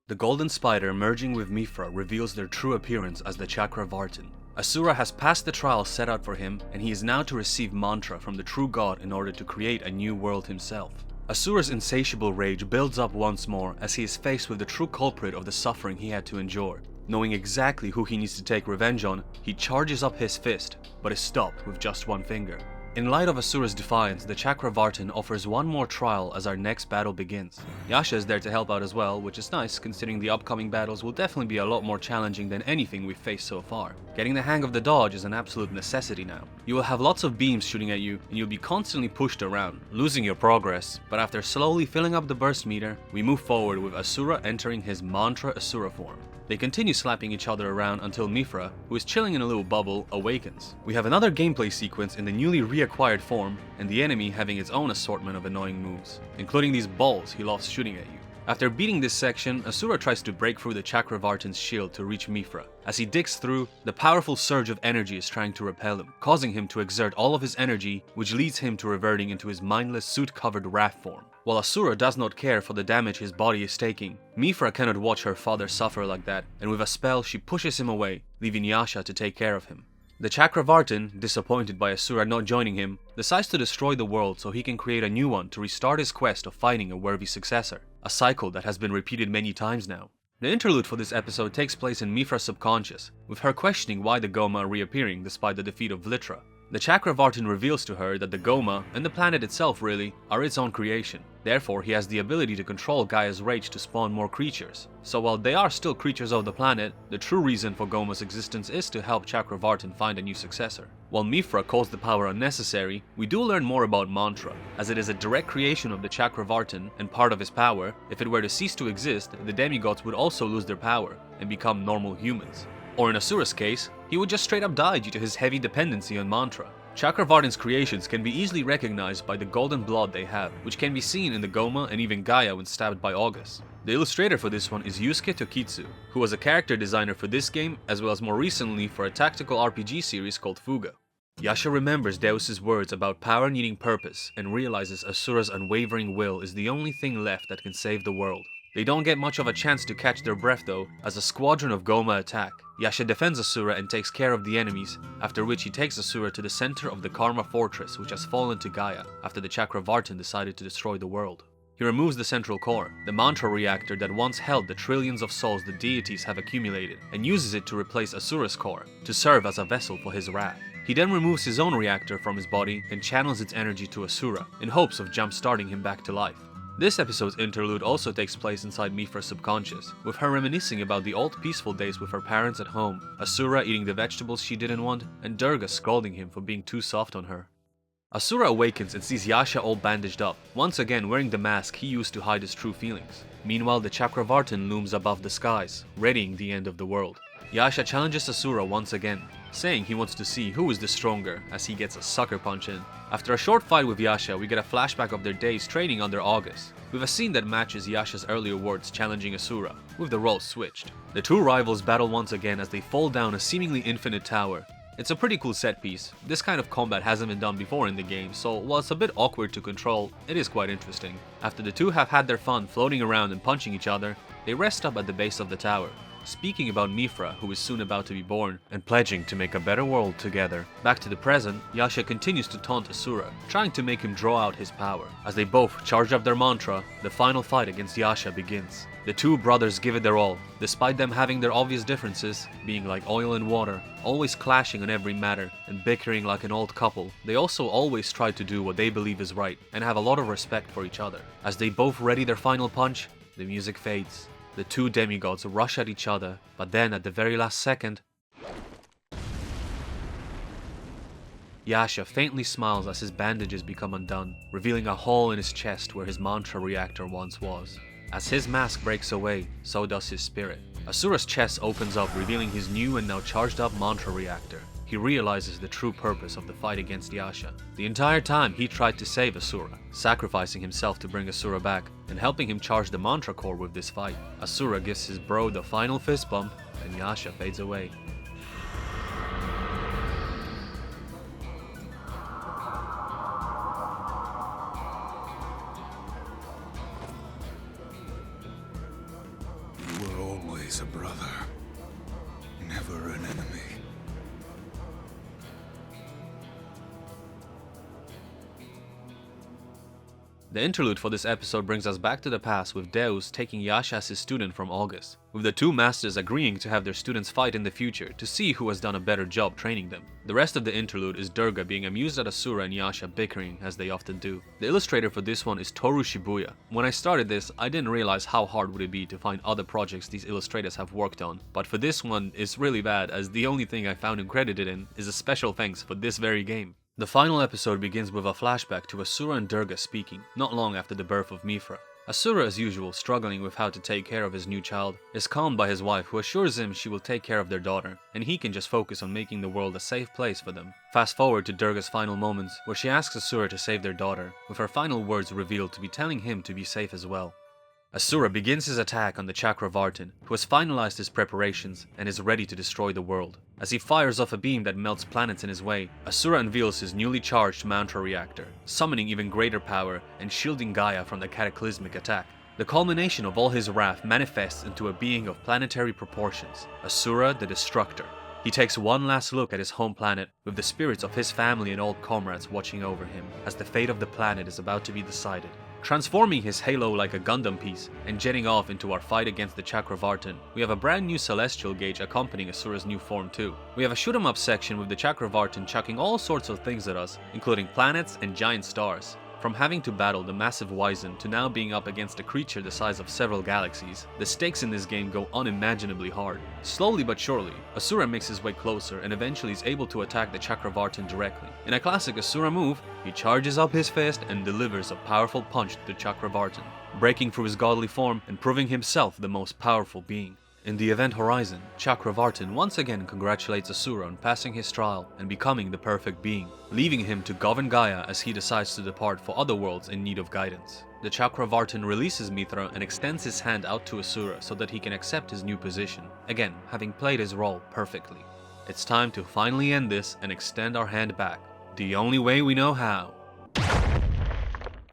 The Golden Spider merging with Mithra reveals their true appearance as the Chakravartin. Asura has passed the trial set out for him, and he is now to receive mantra from the true god in order to create a new world himself. Asura's insatiable rage builds up once more as he is faced with the true culprit of the suffering he had to endure. Knowing exactly who he needs to take revenge on, he charges up his fist, but is stopped with just one finger. In light of Asura's defiance, the Chakravartin offers one more trial as our next battle begins. Yasha is there to help out as well, which is nice considering the upcoming battles will definitely be a lot more challenging than anything we've faced so far. Getting the hang of the dodge is an absolute necessity now. You will have lots of beams shooting at you and you'll be constantly pushed around, losing your progress, but after slowly filling up the burst meter, we move forward with Asura entering his Mantra Asura form. They continue slapping each other around until Mithra, who is chilling in a little bubble, awakens. We have another gameplay sequence in the newly reacquired form, and the enemy having its own assortment of annoying moves, including these balls he loves shooting at you. After beating this section, Asura tries to break through the Chakravartin's shield to reach Mithra. As he digs through, the powerful surge of energy is trying to repel him, causing him to exert all of his energy, which leads him to reverting into his mindless suit-covered Wrath form. While Asura does not care for the damage his body is taking, Mithra cannot watch her father suffer like that, and with a spell she pushes him away, leaving Yasha to take care of him. The Chakravartin, disappointed by Asura not joining him, decides to destroy the world so he can create a new one to restart his quest of finding a worthy successor, a cycle that has been repeated many times now. The interlude for this episode takes place in Mithra's subconscious, with her questioning why the Goma are reappearing despite the defeat of Vlitra. The Chakravartin reveals to her that the Goma, and the planet itself really, are its own creation. Therefore, he has the ability to control Gaia's rage to spawn more creatures. So while they are still creatures of the planet, the true reason for Goma's existence is to help Chakravartin find a new successor. While Mithra calls the power unnecessary, we do learn more about Mantra, as it is a direct creation of the Chakravartin and part of his power. If it were to cease to exist, the demigods would also lose their power and become normal humans. Or in Asura's case, he would just straight up die due to his heavy dependency on Mantra. Chakravartin's creations can be easily recognized by the golden blood they have, which can be seen in the Goma and even Gaia when stabbed by August. The illustrator for this one is Yusuke Tokitsu, who was a character designer for this game as well as more recently for a tactical RPG series called Fuga. Yasha remembers Deus's words about power needing purpose and realizes Asura's unwavering will is the only thing left that can save the world. They don't get much of a chance to catch their breath though, as a squadron of Goma attack. Yasha defends Asura and takes care of the enemies, after which he takes Asura to the center of the Karma Fortress which has fallen to Gaia after the Chakravartin decided to destroy the world. He removes the central core, the mantra reactor that once held the trillions of souls the deities have accumulated, and uses it to replace Asura's core, to serve as a vessel for his wrath. He then removes his own reactor from his body and channels its energy to Asura, in hopes of jump-starting him back to life. This episode's interlude also takes place inside Mithra's subconscious, with her reminiscing about the old peaceful days with her parents at home, Asura eating the vegetables she didn't want, and Durga scolding him for being too soft on her. Asura awakens and sees Yasha all bandaged up, once again wearing the mask he used to hide his true feelings. Meanwhile, the Chakravartin looms above the skies, readying the end of the world. Yasha challenges Asura once again, saying he wants to see who is the stronger as he gets a sucker punch in. After a short fight with Yasha, we get a flashback of their days training under August, with a scene that matches Yasha's earlier words challenging Asura, with the roles switched. The two rivals battle once again as they fall down a seemingly infinite tower. It's a pretty cool set piece. This kind of combat hasn't been done before in the game, so while it's a bit awkward to control, it is quite interesting. After the two have had their fun floating around and punching each other, they rest up at the base of the tower. Speaking about Mithra, who is soon about to be born, and pledging to make a better world together. Back to the present, Yasha continues to taunt Asura, trying to make him draw out his power. As they both charge up their mantra, the final fight against Yasha begins. The two brothers give it their all, despite them having their obvious differences, being like oil and water, always clashing on every matter, and bickering like an old couple. They also always try to do what they believe is right, and have a lot of respect for each other. As they both ready their final punch, the music fades. The two demigods rush at each other, but then at the very last second, Yasha faintly smiles as his bandages become undone, revealing a hole in his chest where his mantra reactor once was. As his mask breaks away, so does his spirit. Asura's chest opens up, revealing his new and now charged up mantra reactor. He realizes the true purpose of the fight against Yasha. The entire time he tried to save Asura, sacrificing himself to bring Asura back, and helping him charge the mantra core with this fight. Asura gives his bro the final fist bump, and Yasha fades away. You were always a brother, never an enemy. The interlude for this episode brings us back to the past with Deus taking Yasha as his student from August, with the two masters agreeing to have their students fight in the future to see who has done a better job training them. The rest of the interlude is Durga being amused at Asura and Yasha bickering as they often do. The illustrator for this one is Toru Shibuya. When I started this, I didn't realize how hard would it be to find other projects these illustrators have worked on, but for this one it's really bad as the only thing I found him credited in is a special thanks for this very game. The final episode begins with a flashback to Asura and Durga speaking, not long after the birth of Mithra. Asura, as usual, struggling with how to take care of his new child, is calmed by his wife who assures him she will take care of their daughter, and he can just focus on making the world a safe place for them. Fast forward to Durga's final moments, where she asks Asura to save their daughter, with her final words revealed to be telling him to be safe as well. Asura begins his attack on the Chakravartin, who has finalized his preparations and is ready to destroy the world. As he fires off a beam that melts planets in his way, Asura unveils his newly charged mantra reactor, summoning even greater power and shielding Gaia from the cataclysmic attack. The culmination of all his wrath manifests into a being of planetary proportions, Asura the Destructor. He takes one last look at his home planet, with the spirits of his family and old comrades watching over him, as the fate of the planet is about to be decided. Transforming his halo like a Gundam piece and jetting off into our fight against the Chakravartin, we have a brand new celestial gauge accompanying Asura's new form too. We have a shoot 'em up section with the Chakravartin chucking all sorts of things at us, including planets and giant stars. From having to battle the massive Wyzen to now being up against a creature the size of several galaxies, the stakes in this game go unimaginably hard. Slowly but surely, Asura makes his way closer and eventually is able to attack the Chakravartin directly. In a classic Asura move, he charges up his fist and delivers a powerful punch to the Chakravartin, breaking through his godly form and proving himself the most powerful being. In the event horizon, Chakravartin once again congratulates Asura on passing his trial and becoming the perfect being, leaving him to govern Gaia as he decides to depart for other worlds in need of guidance. The Chakravartin releases Mithra and extends his hand out to Asura so that he can accept his new position, again having played his role perfectly. It's time to finally end this and extend our hand back, the only way we know how.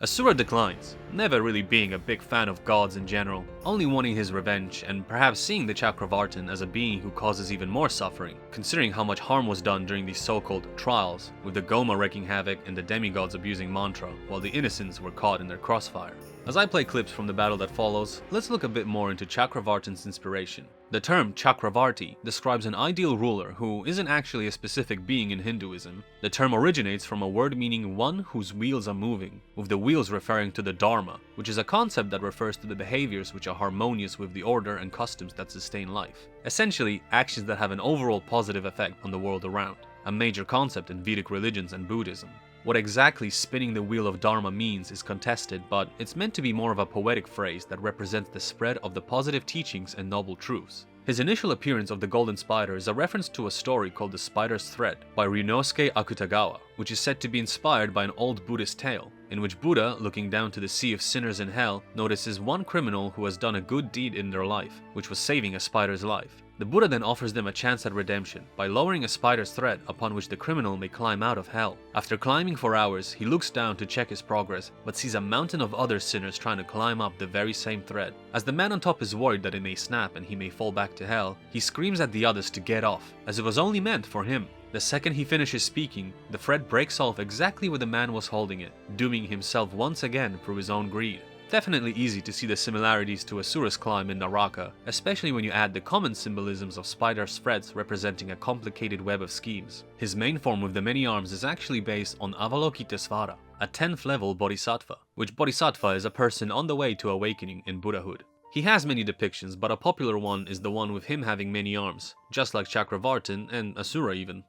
Asura declines, never really being a big fan of gods in general, only wanting his revenge and perhaps seeing the Chakravartin as a being who causes even more suffering, considering how much harm was done during these so-called trials, with the Goma wreaking havoc and the demigods abusing mantra, while the innocents were caught in their crossfire. As I play clips from the battle that follows, let's look a bit more into Chakravartin's inspiration. The term Chakravarti describes an ideal ruler who isn't actually a specific being in Hinduism. The term originates from a word meaning one whose wheels are moving, with the wheels referring to the Dharma, which is a concept that refers to the behaviors which are harmonious with the order and customs that sustain life. Essentially, actions that have an overall positive effect on the world around, a major concept in Vedic religions and Buddhism. What exactly spinning the wheel of Dharma means is contested, but it's meant to be more of a poetic phrase that represents the spread of the positive teachings and noble truths. His initial appearance of the Golden Spider is a reference to a story called The Spider's Thread by Ryunosuke Akutagawa, which is said to be inspired by an old Buddhist tale, in which Buddha, looking down to the sea of sinners in hell, notices one criminal who has done a good deed in their life, which was saving a spider's life. The Buddha then offers them a chance at redemption by lowering a spider's thread upon which the criminal may climb out of hell. After climbing for hours, he looks down to check his progress, but sees a mountain of other sinners trying to climb up the very same thread. As the man on top is worried that it may snap and he may fall back to hell, he screams at the others to get off, as it was only meant for him. The second he finishes speaking, the thread breaks off exactly where the man was holding it, dooming himself once again through his own greed. Definitely easy to see the similarities to Asura's climb in Naraka, especially when you add the common symbolisms of spider's threads representing a complicated web of schemes. His main form with the many arms is actually based on Avalokitesvara, a 10th level bodhisattva, which bodhisattva is a person on the way to awakening in Buddhahood. He has many depictions, but a popular one is the one with him having many arms, just like Chakravartin and Asura even.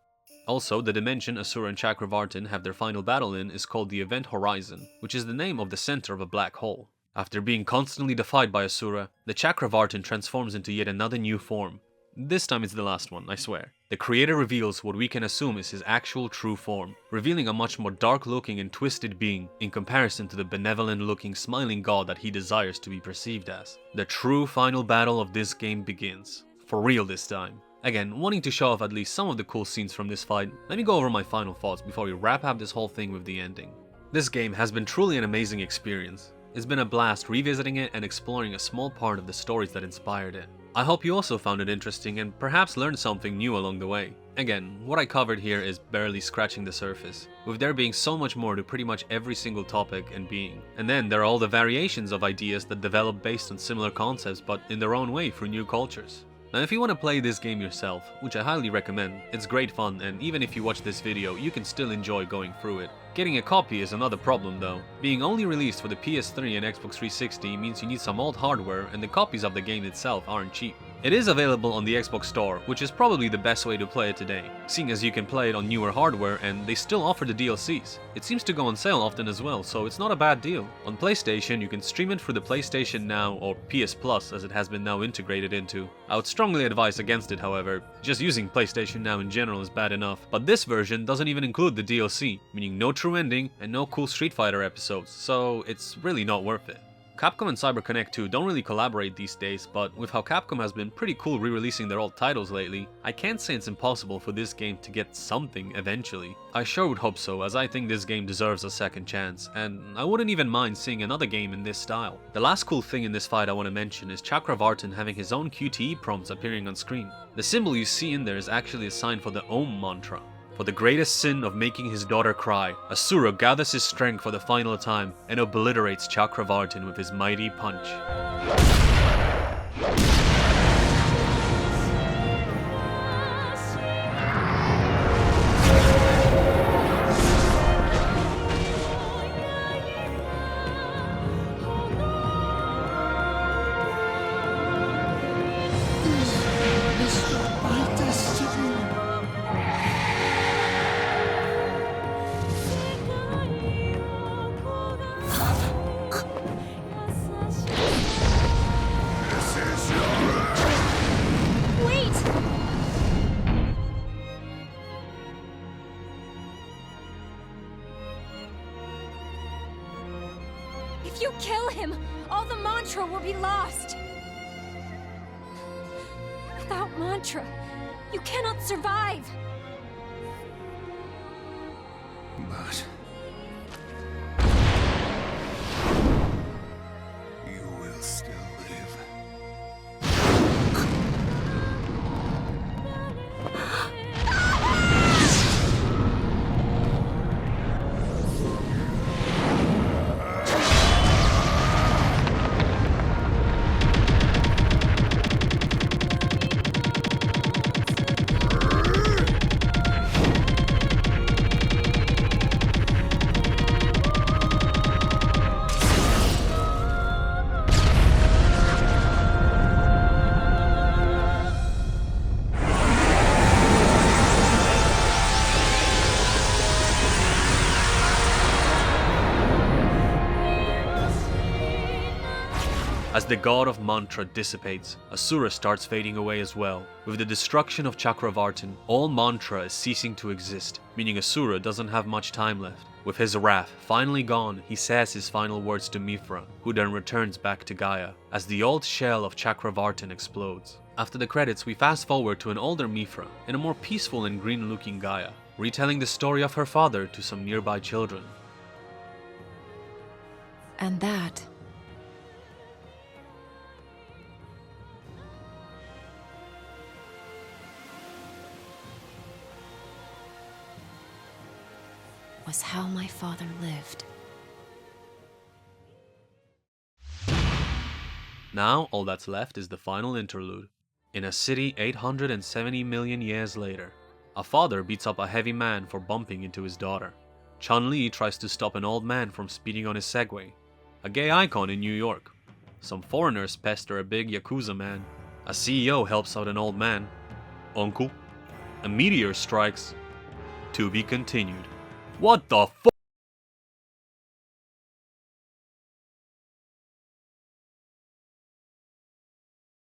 Also, the dimension Asura and Chakravartin have their final battle in is called the Event Horizon, which is the name of the center of a black hole. After being constantly defied by Asura, the Chakravartin transforms into yet another new form. This time it's the last one, I swear. The creator reveals what we can assume is his actual true form, revealing a much more dark-looking and twisted being in comparison to the benevolent-looking smiling god that he desires to be perceived as. The true final battle of this game begins. For real this time. Again, wanting to show off at least some of the cool scenes from this fight, let me go over my final thoughts before we wrap up this whole thing with the ending. This game has been truly an amazing experience. It's been a blast revisiting it and exploring a small part of the stories that inspired it. I hope you also found it interesting and perhaps learned something new along the way. Again, what I covered here is barely scratching the surface, with there being so much more to pretty much every single topic and being. And then there are all the variations of ideas that develop based on similar concepts but in their own way through new cultures. Now if you want to play this game yourself, which I highly recommend, it's great fun, and even if you watch this video you can still enjoy going through it. Getting a copy is another problem though. Being only released for the PS3 and Xbox 360 means you need some old hardware and the copies of the game itself aren't cheap. It is available on the Xbox Store, which is probably the best way to play it today, seeing as you can play it on newer hardware and they still offer the DLCs. It seems to go on sale often as well, so it's not a bad deal. On PlayStation, you can stream it through the PlayStation Now or PS Plus as it has been now integrated into. I would strongly advise against it, however. Just using PlayStation Now in general is bad enough, but this version doesn't even include the DLC, meaning no true ending and no cool Street Fighter episodes, so it's really not worth it. Capcom and CyberConnect 2 don't really collaborate these days, but with how Capcom has been pretty cool re-releasing their old titles lately, I can't say it's impossible for this game to get something eventually. I sure would hope so, as I think this game deserves a second chance, and I wouldn't even mind seeing another game in this style. The last cool thing in this fight I want to mention is Chakravartin having his own QTE prompts appearing on screen. The symbol you see in there is actually a sign for the Om mantra. For the greatest sin of making his daughter cry, Asura gathers his strength for the final time and obliterates Chakravartin with his mighty punch. If you kill him, all the mantra will be lost. Without mantra, you cannot survive. But you will still live. As the god of mantra dissipates, Asura starts fading away as well. With the destruction of Chakravartin, all mantra is ceasing to exist, meaning Asura doesn't have much time left. With his wrath finally gone, he says his final words to Mithra, who then returns back to Gaia, as the old shell of Chakravartin explodes. After the credits, we fast forward to an older Mithra, in a more peaceful and green-looking Gaia, retelling the story of her father to some nearby children. And that was how my father lived. Now, all that's left is the final interlude. In a city 870 million years later, a father beats up a heavy man for bumping into his daughter. Chun-Li tries to stop an old man from speeding on his Segway. A gay icon in New York. Some foreigners pester a big Yakuza man. A CEO helps out an old man. Uncle. A meteor strikes. To be continued. What the fuck?